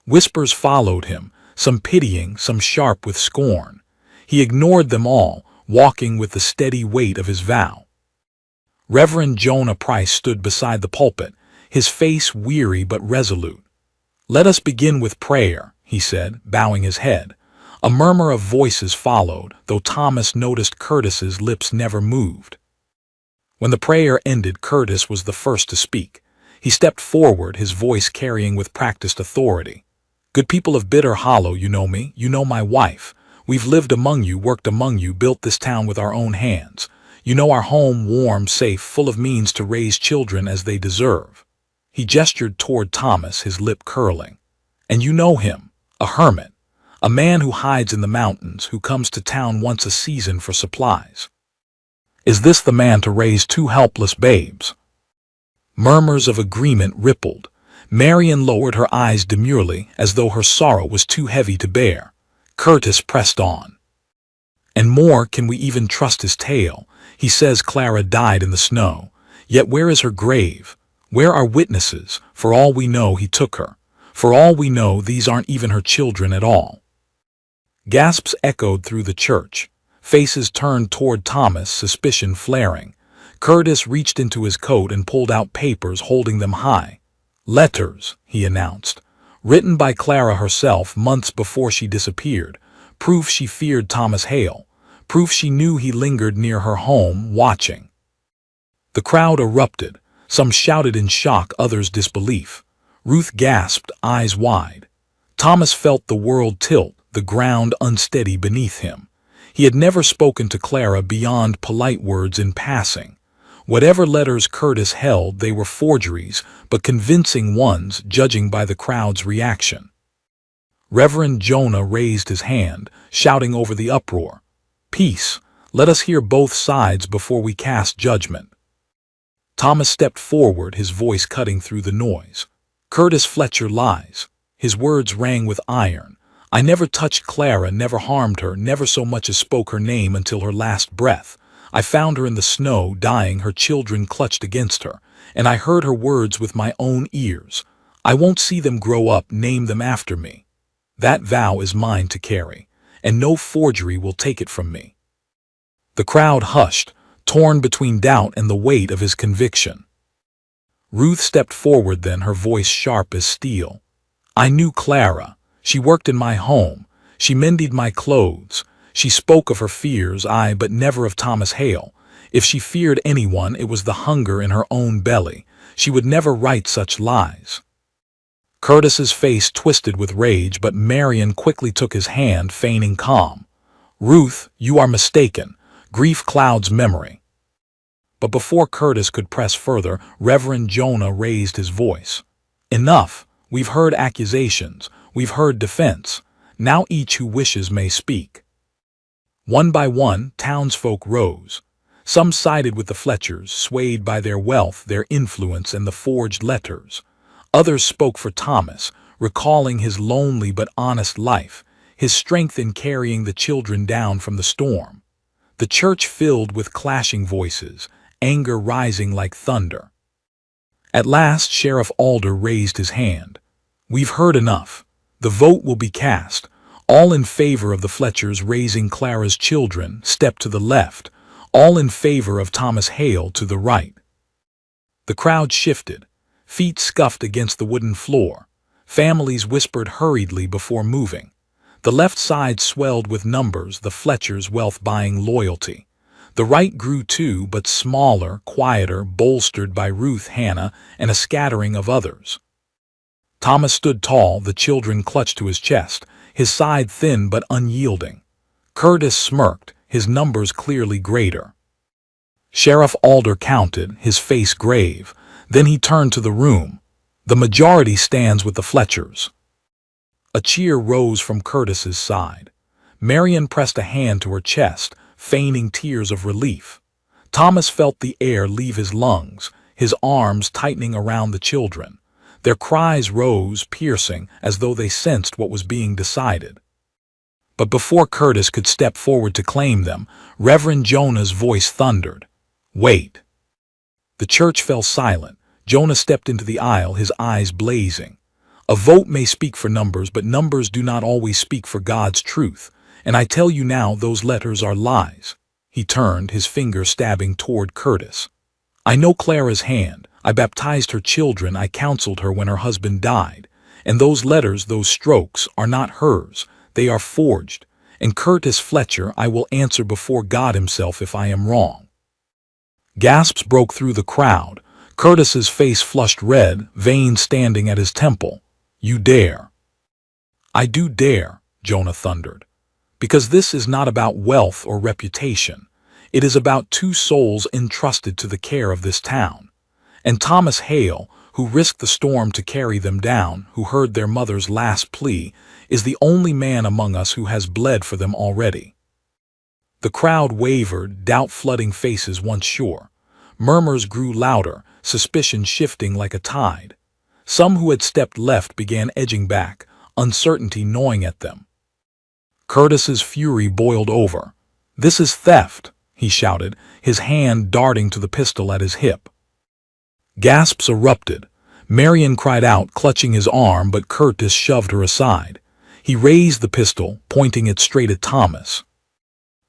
Whispers followed him, some pitying, some sharp with scorn. He ignored them all, walking with the steady weight of his vow. Reverend Jonah Price stood beside the pulpit, his face weary but resolute. "Let us begin with prayer," he said, bowing his head. A murmur of voices followed, though Thomas noticed Curtis's lips never moved. When the prayer ended, Curtis was the first to speak. He stepped forward, his voice carrying with practiced authority. "Good people of Bitter Hollow, you know me, you know my wife. We've lived among you, worked among you, built this town with our own hands. You know our home, warm, safe, full of means to raise children as they deserve." He gestured toward Thomas, his lip curling. "And you know him, a hermit. A man who hides in the mountains, who comes to town once a season for supplies. Is this the man to raise 2 helpless babes?" Murmurs of agreement rippled. Marion lowered her eyes demurely, as though her sorrow was too heavy to bear. Curtis pressed on. "And more, can we even trust his tale? He says Clara died in the snow. Yet where is her grave? Where are witnesses? For all we know, he took her. For all we know, these aren't even her children at all." Gasps echoed through the church. Faces turned toward Thomas, suspicion flaring. Curtis reached into his coat and pulled out papers, holding them high. "Letters," he announced, "written by Clara herself months before she disappeared. Proof she feared Thomas Hale. Proof she knew he lingered near her home, watching." The crowd erupted. Some shouted in shock, others disbelief. Ruth gasped, eyes wide. Thomas felt the world tilt, the ground unsteady beneath him. He had never spoken to Clara beyond polite words in passing. Whatever letters Curtis held, they were forgeries, but convincing ones, judging by the crowd's reaction. Reverend Jonah raised his hand, shouting over the uproar, "Peace, let us hear both sides before we cast judgment." Thomas stepped forward, his voice cutting through the noise. "Curtis Fletcher lies." His words rang with iron. "I never touched Clara, never harmed her, never so much as spoke her name until her last breath. I found her in the snow, dying, her children clutched against her, and I heard her words with my own ears. I won't see them grow up, name them after me. That vow is mine to carry, and no forgery will take it from me." The crowd hushed, torn between doubt and the weight of his conviction. Ruth stepped forward then, her voice sharp as steel. "I knew Clara. She worked in my home. She mended my clothes. She spoke of her fears, but never of Thomas Hale. If she feared anyone, it was the hunger in her own belly. She would never write such lies." Curtis's face twisted with rage, but Marion quickly took his hand, feigning calm. "Ruth, you are mistaken. Grief clouds memory." But before Curtis could press further, Reverend Jonah raised his voice. "Enough. We've heard accusations. We've heard defense. Now each who wishes may speak." One by one, townsfolk rose. Some sided with the Fletchers, swayed by their wealth, their influence, and the forged letters. Others spoke for Thomas, recalling his lonely but honest life, his strength in carrying the children down from the storm. The church filled with clashing voices, anger rising like thunder. At last, Sheriff Alder raised his hand. "We've heard enough. The vote will be cast. All in favor of the Fletchers raising Clara's children, step to the left. All in favor of Thomas Hale to the right." The crowd shifted. Feet scuffed against the wooden floor. Families whispered hurriedly before moving. The left side swelled with numbers, the Fletchers' wealth-buying loyalty. The right grew too, but smaller, quieter, bolstered by Ruth, Hannah, and a scattering of others. Thomas stood tall, the children clutched to his chest, his side thin but unyielding. Curtis smirked, his numbers clearly greater. Sheriff Alder counted, his face grave. Then he turned to the room. "The majority stands with the Fletchers." A cheer rose from Curtis's side. Marion pressed a hand to her chest, feigning tears of relief. Thomas felt the air leave his lungs, his arms tightening around the children. Their cries rose, piercing, as though they sensed what was being decided. But before Curtis could step forward to claim them, Reverend Jonah's voice thundered, "Wait." The church fell silent. Jonah stepped into the aisle, his eyes blazing. "A vote may speak for numbers, but numbers do not always speak for God's truth. And I tell you now, those letters are lies." He turned, his finger stabbing toward Curtis. "I know Clara's hand. I baptized her children. I counseled her when her husband died. And those letters, those strokes, are not hers. They are forged. And Curtis Fletcher, I will answer before God himself if I am wrong." Gasps broke through the crowd. Curtis's face flushed red, veins standing at his temple. "You dare." "I do dare," Jonah thundered. "Because this is not about wealth or reputation. It is about two souls entrusted to the care of this town. And Thomas Hale, who risked the storm to carry them down, who heard their mother's last plea, is the only man among us who has bled for them already." The crowd wavered, doubt flooding faces once sure. Murmurs grew louder, suspicion shifting like a tide. Some who had stepped left began edging back, uncertainty gnawing at them. Curtis's fury boiled over. "This is theft," he shouted, his hand darting to the pistol at his hip. Gasps erupted. Marion cried out, clutching his arm, but Curtis shoved her aside. He raised the pistol, pointing it straight at Thomas.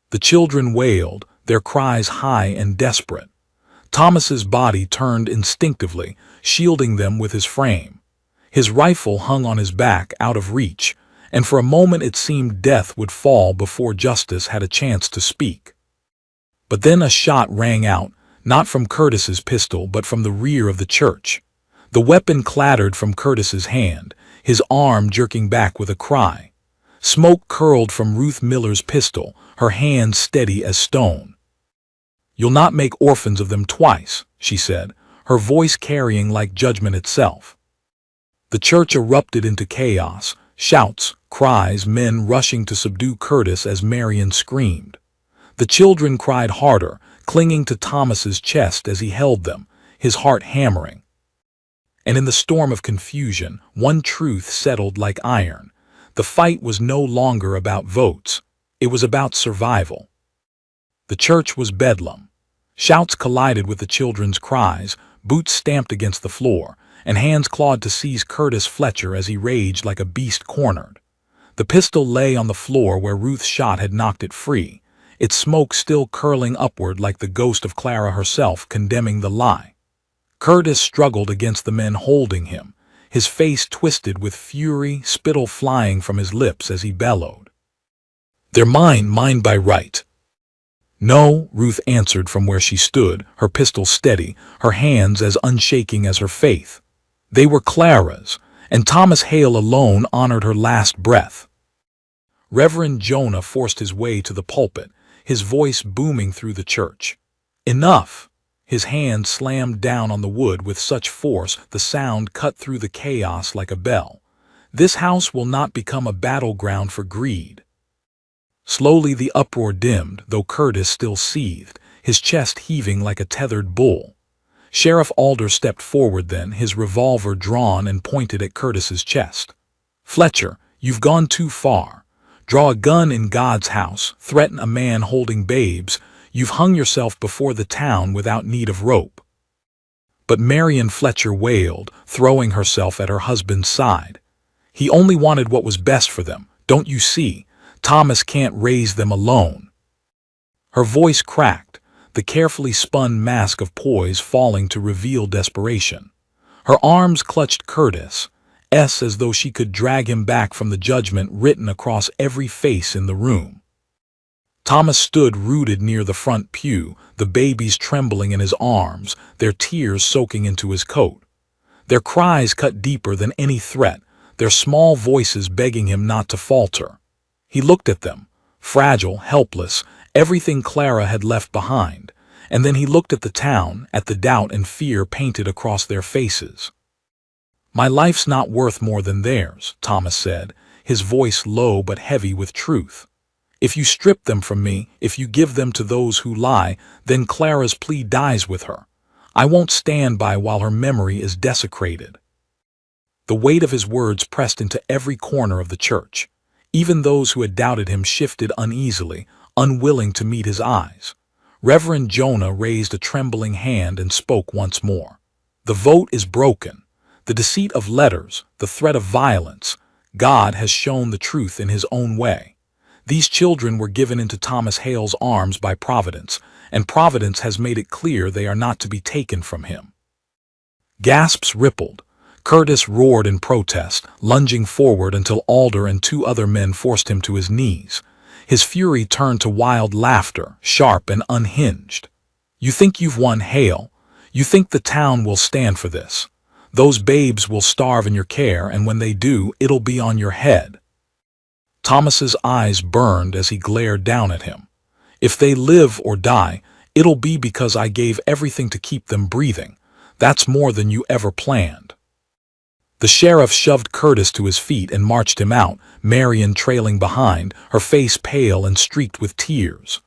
The children wailed, their cries high and desperate. Thomas's body turned instinctively, shielding them with his frame. His rifle hung on his back, out of reach, and for a moment it seemed death would fall before justice had a chance to speak. But then a shot rang out, not from Curtis's pistol but from the rear of the church. The weapon clattered from Curtis's hand, his arm jerking back with a cry. Smoke curled from Ruth Miller's pistol, her hand steady as stone. "You'll not make orphans of them twice," she said, her voice carrying like judgment itself. The church erupted into chaos, shouts, cries, men rushing to subdue Curtis as Marion screamed. The children cried harder, clinging to Thomas's chest as he held them, his heart hammering. And in the storm of confusion, one truth settled like iron. The fight was no longer about votes. It was about survival. The church was bedlam. Shouts collided with the children's cries, boots stamped against the floor, and hands clawed to seize Curtis Fletcher as he raged like a beast cornered. The pistol lay on the floor where Ruth's shot had knocked it free, its smoke still curling upward like the ghost of Clara herself condemning the lie. Curtis struggled against the men holding him, his face twisted with fury, spittle flying from his lips as he bellowed. "They're mine, mine by right." "No," Ruth answered from where she stood, her pistol steady, her hands as unshaking as her faith. "They were Clara's, and Thomas Hale alone honored her last breath." Reverend Jonah forced his way to the pulpit, his voice booming through the church. "Enough!" His hand slammed down on the wood with such force the sound cut through the chaos like a bell. "This house will not become a battleground for greed." Slowly the uproar dimmed, though Curtis still seethed, his chest heaving like a tethered bull. Sheriff Alder stepped forward then, his revolver drawn and pointed at Curtis's chest. "Fletcher, you've gone too far. Draw a gun in God's house, threaten a man holding babes. You've hung yourself before the town without need of rope." But Marion Fletcher wailed, throwing herself at her husband's side. "He only wanted what was best for them, don't you see? Thomas can't raise them alone." Her voice cracked, the carefully spun mask of poise falling to reveal desperation. Her arms clutched Curtis' as though she could drag him back from the judgment written across every face in the room. Thomas stood rooted near the front pew, the babies trembling in his arms, their tears soaking into his coat. Their cries cut deeper than any threat, their small voices begging him not to falter. He looked at them, fragile, helpless, everything Clara had left behind, and then he looked at the town, at the doubt and fear painted across their faces. "My life's not worth more than theirs," Thomas said, his voice low but heavy with truth. "If you strip them from me, if you give them to those who lie, then Clara's plea dies with her. I won't stand by while her memory is desecrated." The weight of his words pressed into every corner of the church. Even those who had doubted him shifted uneasily, unwilling to meet his eyes. Reverend Jonah raised a trembling hand and spoke once more. "The vote is broken. The deceit of letters, the threat of violence. God has shown the truth in his own way. These children were given into Thomas Hale's arms by Providence, and Providence has made it clear they are not to be taken from him." Gasps rippled. Curtis roared in protest, lunging forward until Alder and two other men forced him to his knees. His fury turned to wild laughter, sharp and unhinged. "You think you've won, Hale? You think the town will stand for this? Those babes will starve in your care, and when they do, it'll be on your head." Thomas's eyes burned as he glared down at him. "If they live or die, it'll be because I gave everything to keep them breathing. That's more than you ever planned." The sheriff shoved Curtis to his feet and marched him out, Marion trailing behind, her face pale and streaked with tears.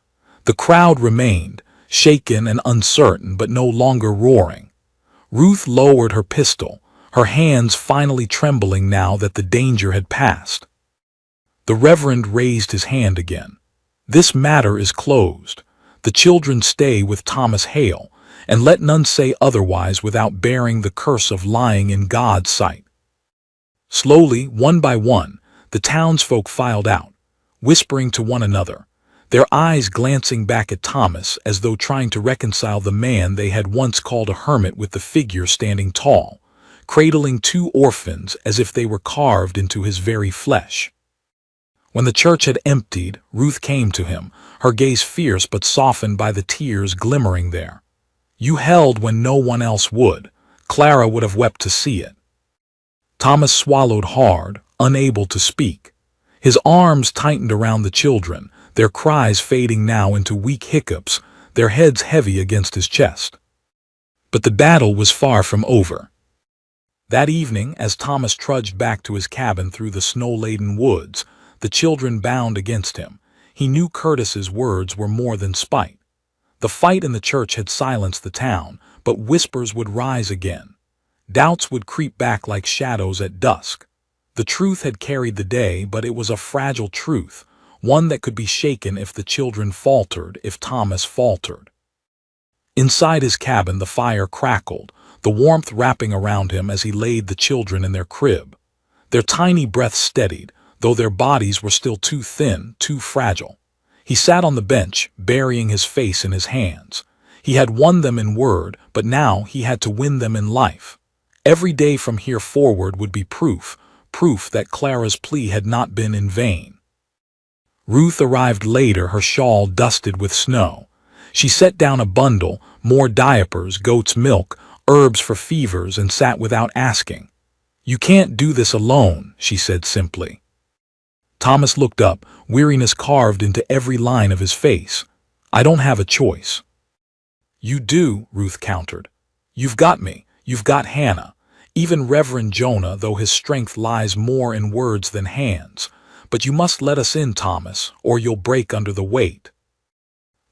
The crowd remained, shaken and uncertain but no longer roaring. Ruth lowered her pistol, her hands finally trembling now that the danger had passed. The Reverend raised his hand again. "This matter is closed. The children stay with Thomas Hale, and let none say otherwise without bearing the curse of lying in God's sight." Slowly, one by one, the townsfolk filed out, whispering to one another. their eyes glancing back at Thomas as though trying to reconcile the man they had once called a hermit with the figure standing tall, cradling two orphans as if they were carved into his very flesh. When the church had emptied, Ruth came to him, her gaze fierce but softened by the tears glimmering there. "You held when no one else would. Clara would have wept to see it." Thomas swallowed hard, unable to speak. His arms tightened around the children, their cries fading now into weak hiccups, their heads heavy against his chest. But the battle was far from over. That evening, as Thomas trudged back to his cabin through the snow-laden woods, the children bound against him. He knew Curtis's words were more than spite. The fight in the church had silenced the town, but whispers would rise again. Doubts would creep back like shadows at dusk. The truth had carried the day, but it was a fragile truth, one that could be shaken if the children faltered, if Thomas faltered. Inside his cabin the fire crackled, the warmth wrapping around him as he laid the children in their crib. Their tiny breaths steadied, though their bodies were still too thin, too fragile. He sat on the bench, burying his face in his hands. He had won them in word, but now he had to win them in life. Every day from here forward would be proof that Clara's plea had not been in vain. Ruth arrived later, her shawl dusted with snow. She set down a bundle, more diapers, goat's milk, herbs for fevers, and sat without asking. "You can't do this alone," she said simply. Thomas looked up, weariness carved into every line of his face. "I don't have a choice." "You do," Ruth countered. "You've got me. You've got Hannah. Even Reverend Jonah, though his strength lies more in words than hands. But you must let us in, Thomas, or you'll break under the weight."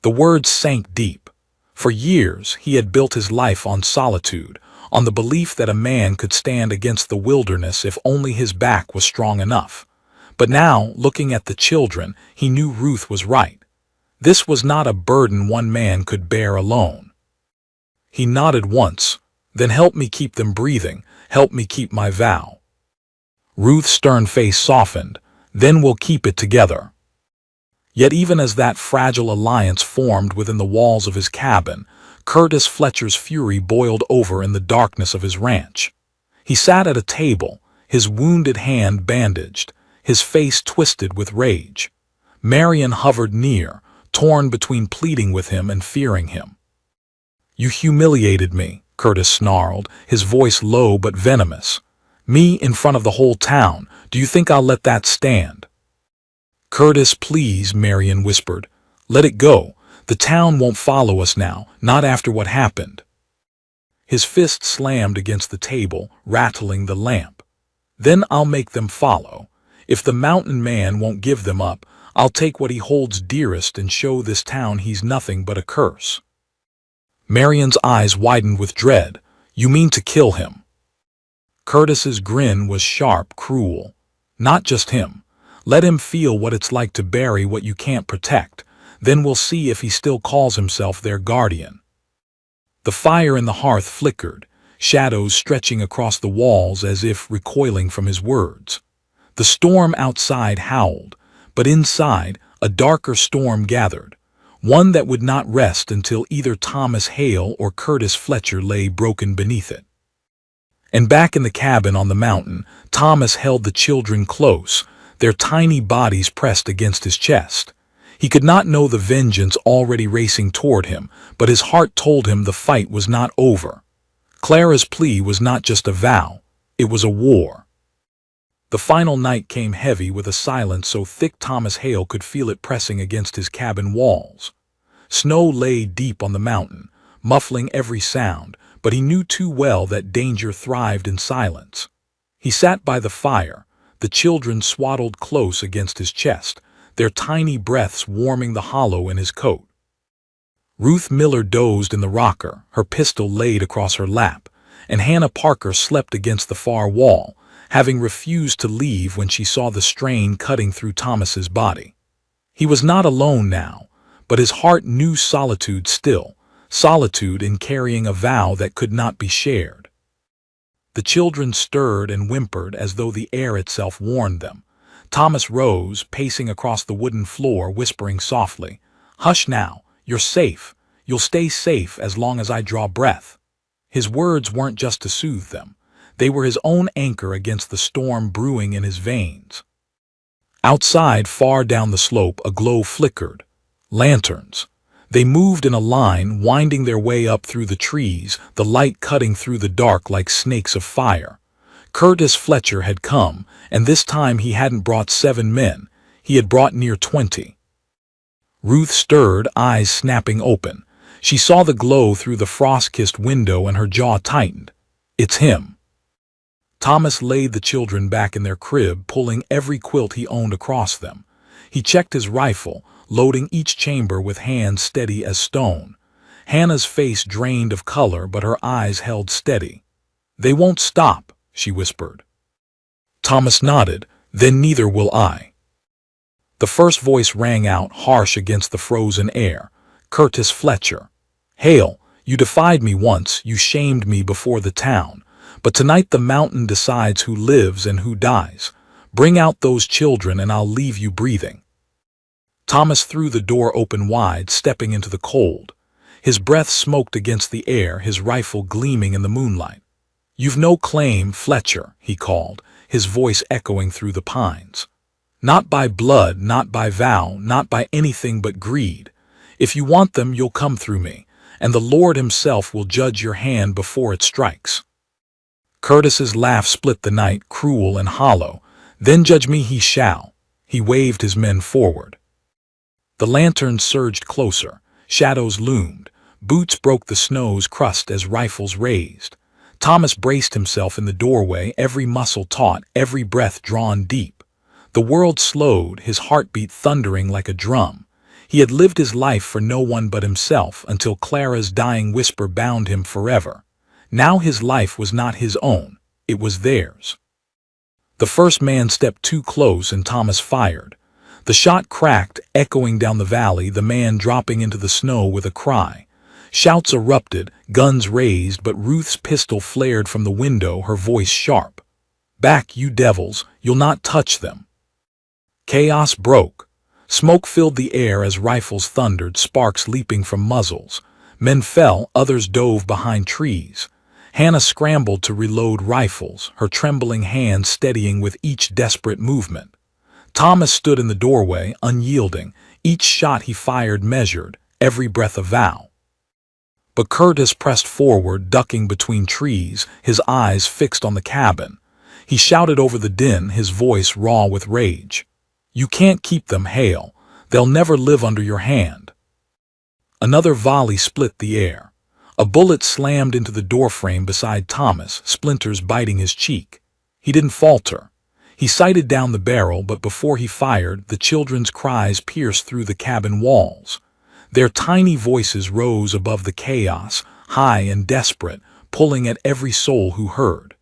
The words sank deep. For years he had built his life on solitude, on the belief that a man could stand against the wilderness if only his back was strong enough. But now, looking at the children, he knew Ruth was right. This was not a burden one man could bear alone. He nodded once. "Then help me keep them breathing, help me keep my vow." Ruth's stern face softened. "Then we'll keep it together." Yet even as that fragile alliance formed within the walls of his cabin, Curtis Fletcher's fury boiled over in the darkness of his ranch. He sat at a table, his wounded hand bandaged, his face twisted with rage. Marion hovered near, torn between pleading with him and fearing him. "You humiliated me," Curtis snarled, his voice low but venomous. "Me in front of the whole town. Do you think I'll let that stand?" "Curtis, please," Marion whispered. "Let it go. The town won't follow us now, not after what happened." His fist slammed against the table, rattling the lamp. "Then I'll make them follow. If the mountain man won't give them up, I'll take what he holds dearest and show this town he's nothing but a curse." Marion's eyes widened with dread. "You mean to kill him?" Curtis's grin was sharp, cruel. "Not just him. Let him feel what it's like to bury what you can't protect. Then we'll see if he still calls himself their guardian." The fire in the hearth flickered, shadows stretching across the walls as if recoiling from his words. The storm outside howled, but inside a darker storm gathered, one that would not rest until either Thomas Hale or Curtis Fletcher lay broken beneath it. And back in the cabin on the mountain, Thomas held the children close, their tiny bodies pressed against his chest. He could not know the vengeance already racing toward him, but his heart told him the fight was not over. Clara's plea was not just a vow, it was a war. The final night came heavy with a silence so thick Thomas Hale could feel it pressing against his cabin walls. Snow lay deep on the mountain, muffling every sound, but he knew too well that danger thrived in silence. He sat by the fire, the children swaddled close against his chest, their tiny breaths warming the hollow in his coat. Ruth Miller dozed in the rocker, her pistol laid across her lap, and Hannah Parker slept against the far wall, having refused to leave when she saw the strain cutting through Thomas's body. He was not alone now, but his heart knew solitude still, solitude in carrying a vow that could not be shared. The children stirred and whimpered as though the air itself warned them. Thomas rose, pacing across the wooden floor, whispering softly, "Hush now, you're safe. You'll stay safe as long as I draw breath." His words weren't just to soothe them. They were his own anchor against the storm brewing in his veins. Outside, far down the slope, a glow flickered. Lanterns. They moved in a line, winding their way up through the trees, the light cutting through the dark like snakes of fire. Curtis Fletcher had come, and this time he hadn't brought 7 men. He had brought near 20. Ruth stirred, eyes snapping open. She saw the glow through the frost-kissed window and her jaw tightened. "It's him." Thomas laid the children back in their crib, pulling every quilt he owned across them. He checked his rifle, loading each chamber with hands steady as stone. Hannah's face drained of color, but her eyes held steady. "They won't stop," she whispered. Thomas nodded. "Then neither will I." The first voice rang out, harsh against the frozen air. "Curtis Fletcher. Hale, you defied me once, you shamed me before the town. But tonight the mountain decides who lives and who dies. Bring out those children and I'll leave you breathing." Thomas threw the door open wide, stepping into the cold. His breath smoked against the air, his rifle gleaming in the moonlight. "You've no claim, Fletcher," he called, his voice echoing through the pines. "Not by blood, not by vow, not by anything but greed. If you want them, you'll come through me, and the Lord himself will judge your hand before it strikes." Curtis's laugh split the night, cruel and hollow. "Then judge me he shall." He waved his men forward. The lanterns surged closer. Shadows loomed. Boots broke the snow's crust as rifles raised. Thomas braced himself in the doorway, every muscle taut, every breath drawn deep. The world slowed, his heartbeat thundering like a drum. He had lived his life for no one but himself until Clara's dying whisper bound him forever. Now his life was not his own, it was theirs. The first man stepped too close and Thomas fired. The shot cracked, echoing down the valley, the man dropping into the snow with a cry. Shouts erupted, guns raised, but Ruth's pistol flared from the window, her voice sharp. "Back, you devils, you'll not touch them." Chaos broke. Smoke filled the air as rifles thundered, sparks leaping from muzzles. Men fell, others dove behind trees. Hannah scrambled to reload rifles, her trembling hands steadying with each desperate movement. Thomas stood in the doorway, unyielding, each shot he fired measured, every breath a vow. But Curtis pressed forward, ducking between trees, his eyes fixed on the cabin. He shouted over the din, his voice raw with rage. "You can't keep them, Hale. They'll never live under your hand." Another volley split the air. A bullet slammed into the doorframe beside Thomas, splinters biting his cheek. He didn't falter. He sighted down the barrel, but before he fired, the children's cries pierced through the cabin walls. Their tiny voices rose above the chaos, high and desperate, pulling at every soul who heard.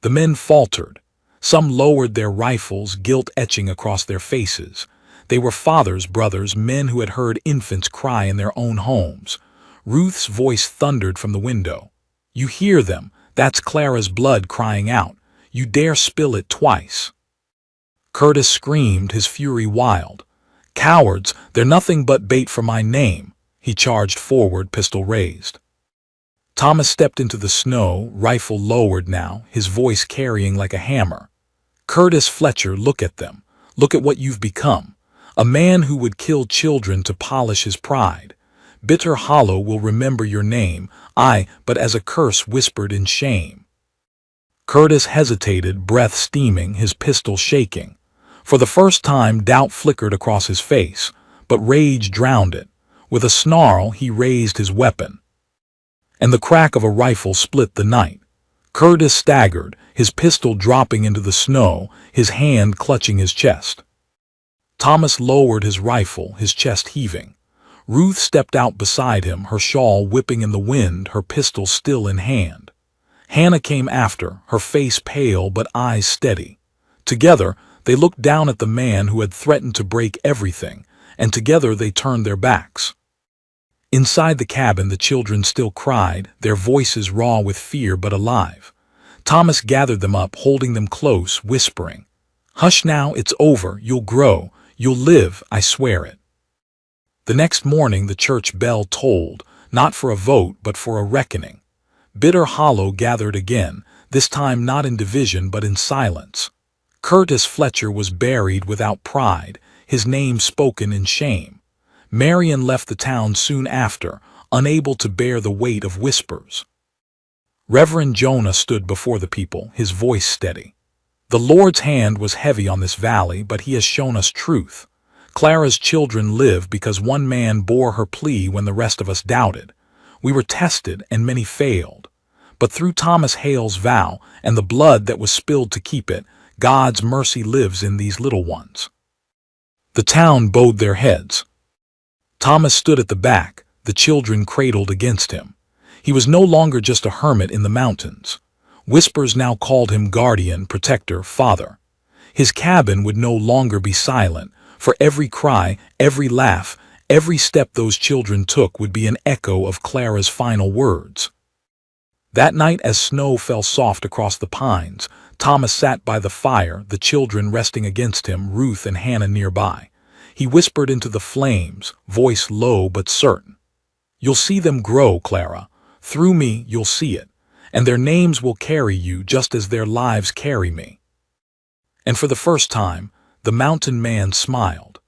The men faltered. Some lowered their rifles, guilt etching across their faces. They were fathers, brothers, men who had heard infants cry in their own homes. Ruth's voice thundered from the window. "You hear them? That's Clara's blood crying out. You dare spill it twice." Curtis screamed, his fury wild. "Cowards, they're nothing but bait for my name." He charged forward, pistol raised. Thomas stepped into the snow, rifle lowered now, his voice carrying like a hammer. "Curtis Fletcher, look at them. Look at what you've become. A man who would kill children to polish his pride. Bitter Hollow will remember your name, aye, but as a curse whispered in shame." Curtis hesitated, breath steaming, his pistol shaking. For the first time, doubt flickered across his face, but rage drowned it. With a snarl, he raised his weapon. And the crack of a rifle split the night. Curtis staggered, his pistol dropping into the snow, his hand clutching his chest. Thomas lowered his rifle, his chest heaving. Ruth stepped out beside him, her shawl whipping in the wind, her pistol still in hand. Hannah came after, her face pale but eyes steady. Together, they looked down at the man who had threatened to break everything, and together they turned their backs. Inside the cabin, the children still cried, their voices raw with fear but alive. Thomas gathered them up, holding them close, whispering, Hush now, it's over, you'll grow, you'll live, I swear it. The next morning the church bell tolled, not for a vote but for a reckoning. Bitter Hollow gathered again, this time not in division but in silence. Curtis Fletcher was buried without pride, his name spoken in shame. Marion left the town soon after, unable to bear the weight of whispers. Reverend Jonah stood before the people, his voice steady. The Lord's hand was heavy on this valley, but he has shown us truth. Clara's children live because one man bore her plea when the rest of us doubted. We were tested and many failed. But through Thomas Hale's vow and the blood that was spilled to keep it, God's mercy lives in these little ones. The town bowed their heads. Thomas stood at the back, the children cradled against him. He was no longer just a hermit in the mountains. Whispers now called him guardian, protector, father. His cabin would no longer be silent, for every cry, every laugh, every step those children took would be an echo of Clara's final words. That night, as snow fell soft across the pines, Thomas sat by the fire, the children resting against him, Ruth and Hannah nearby. He whispered into the flames, voice low but certain. "You'll see them grow, Clara. Through me, you'll see it. And their names will carry you just as their lives carry me." And for the first time, the mountain man smiled.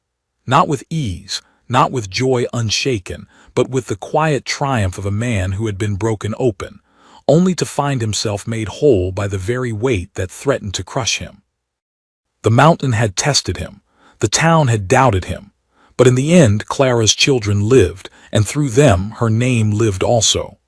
Not with ease, not with joy unshaken, but with the quiet triumph of a man who had been broken open, only to find himself made whole by the very weight that threatened to crush him. The mountain had tested him, the town had doubted him, but in the end Clara's children lived, and through them her name lived also.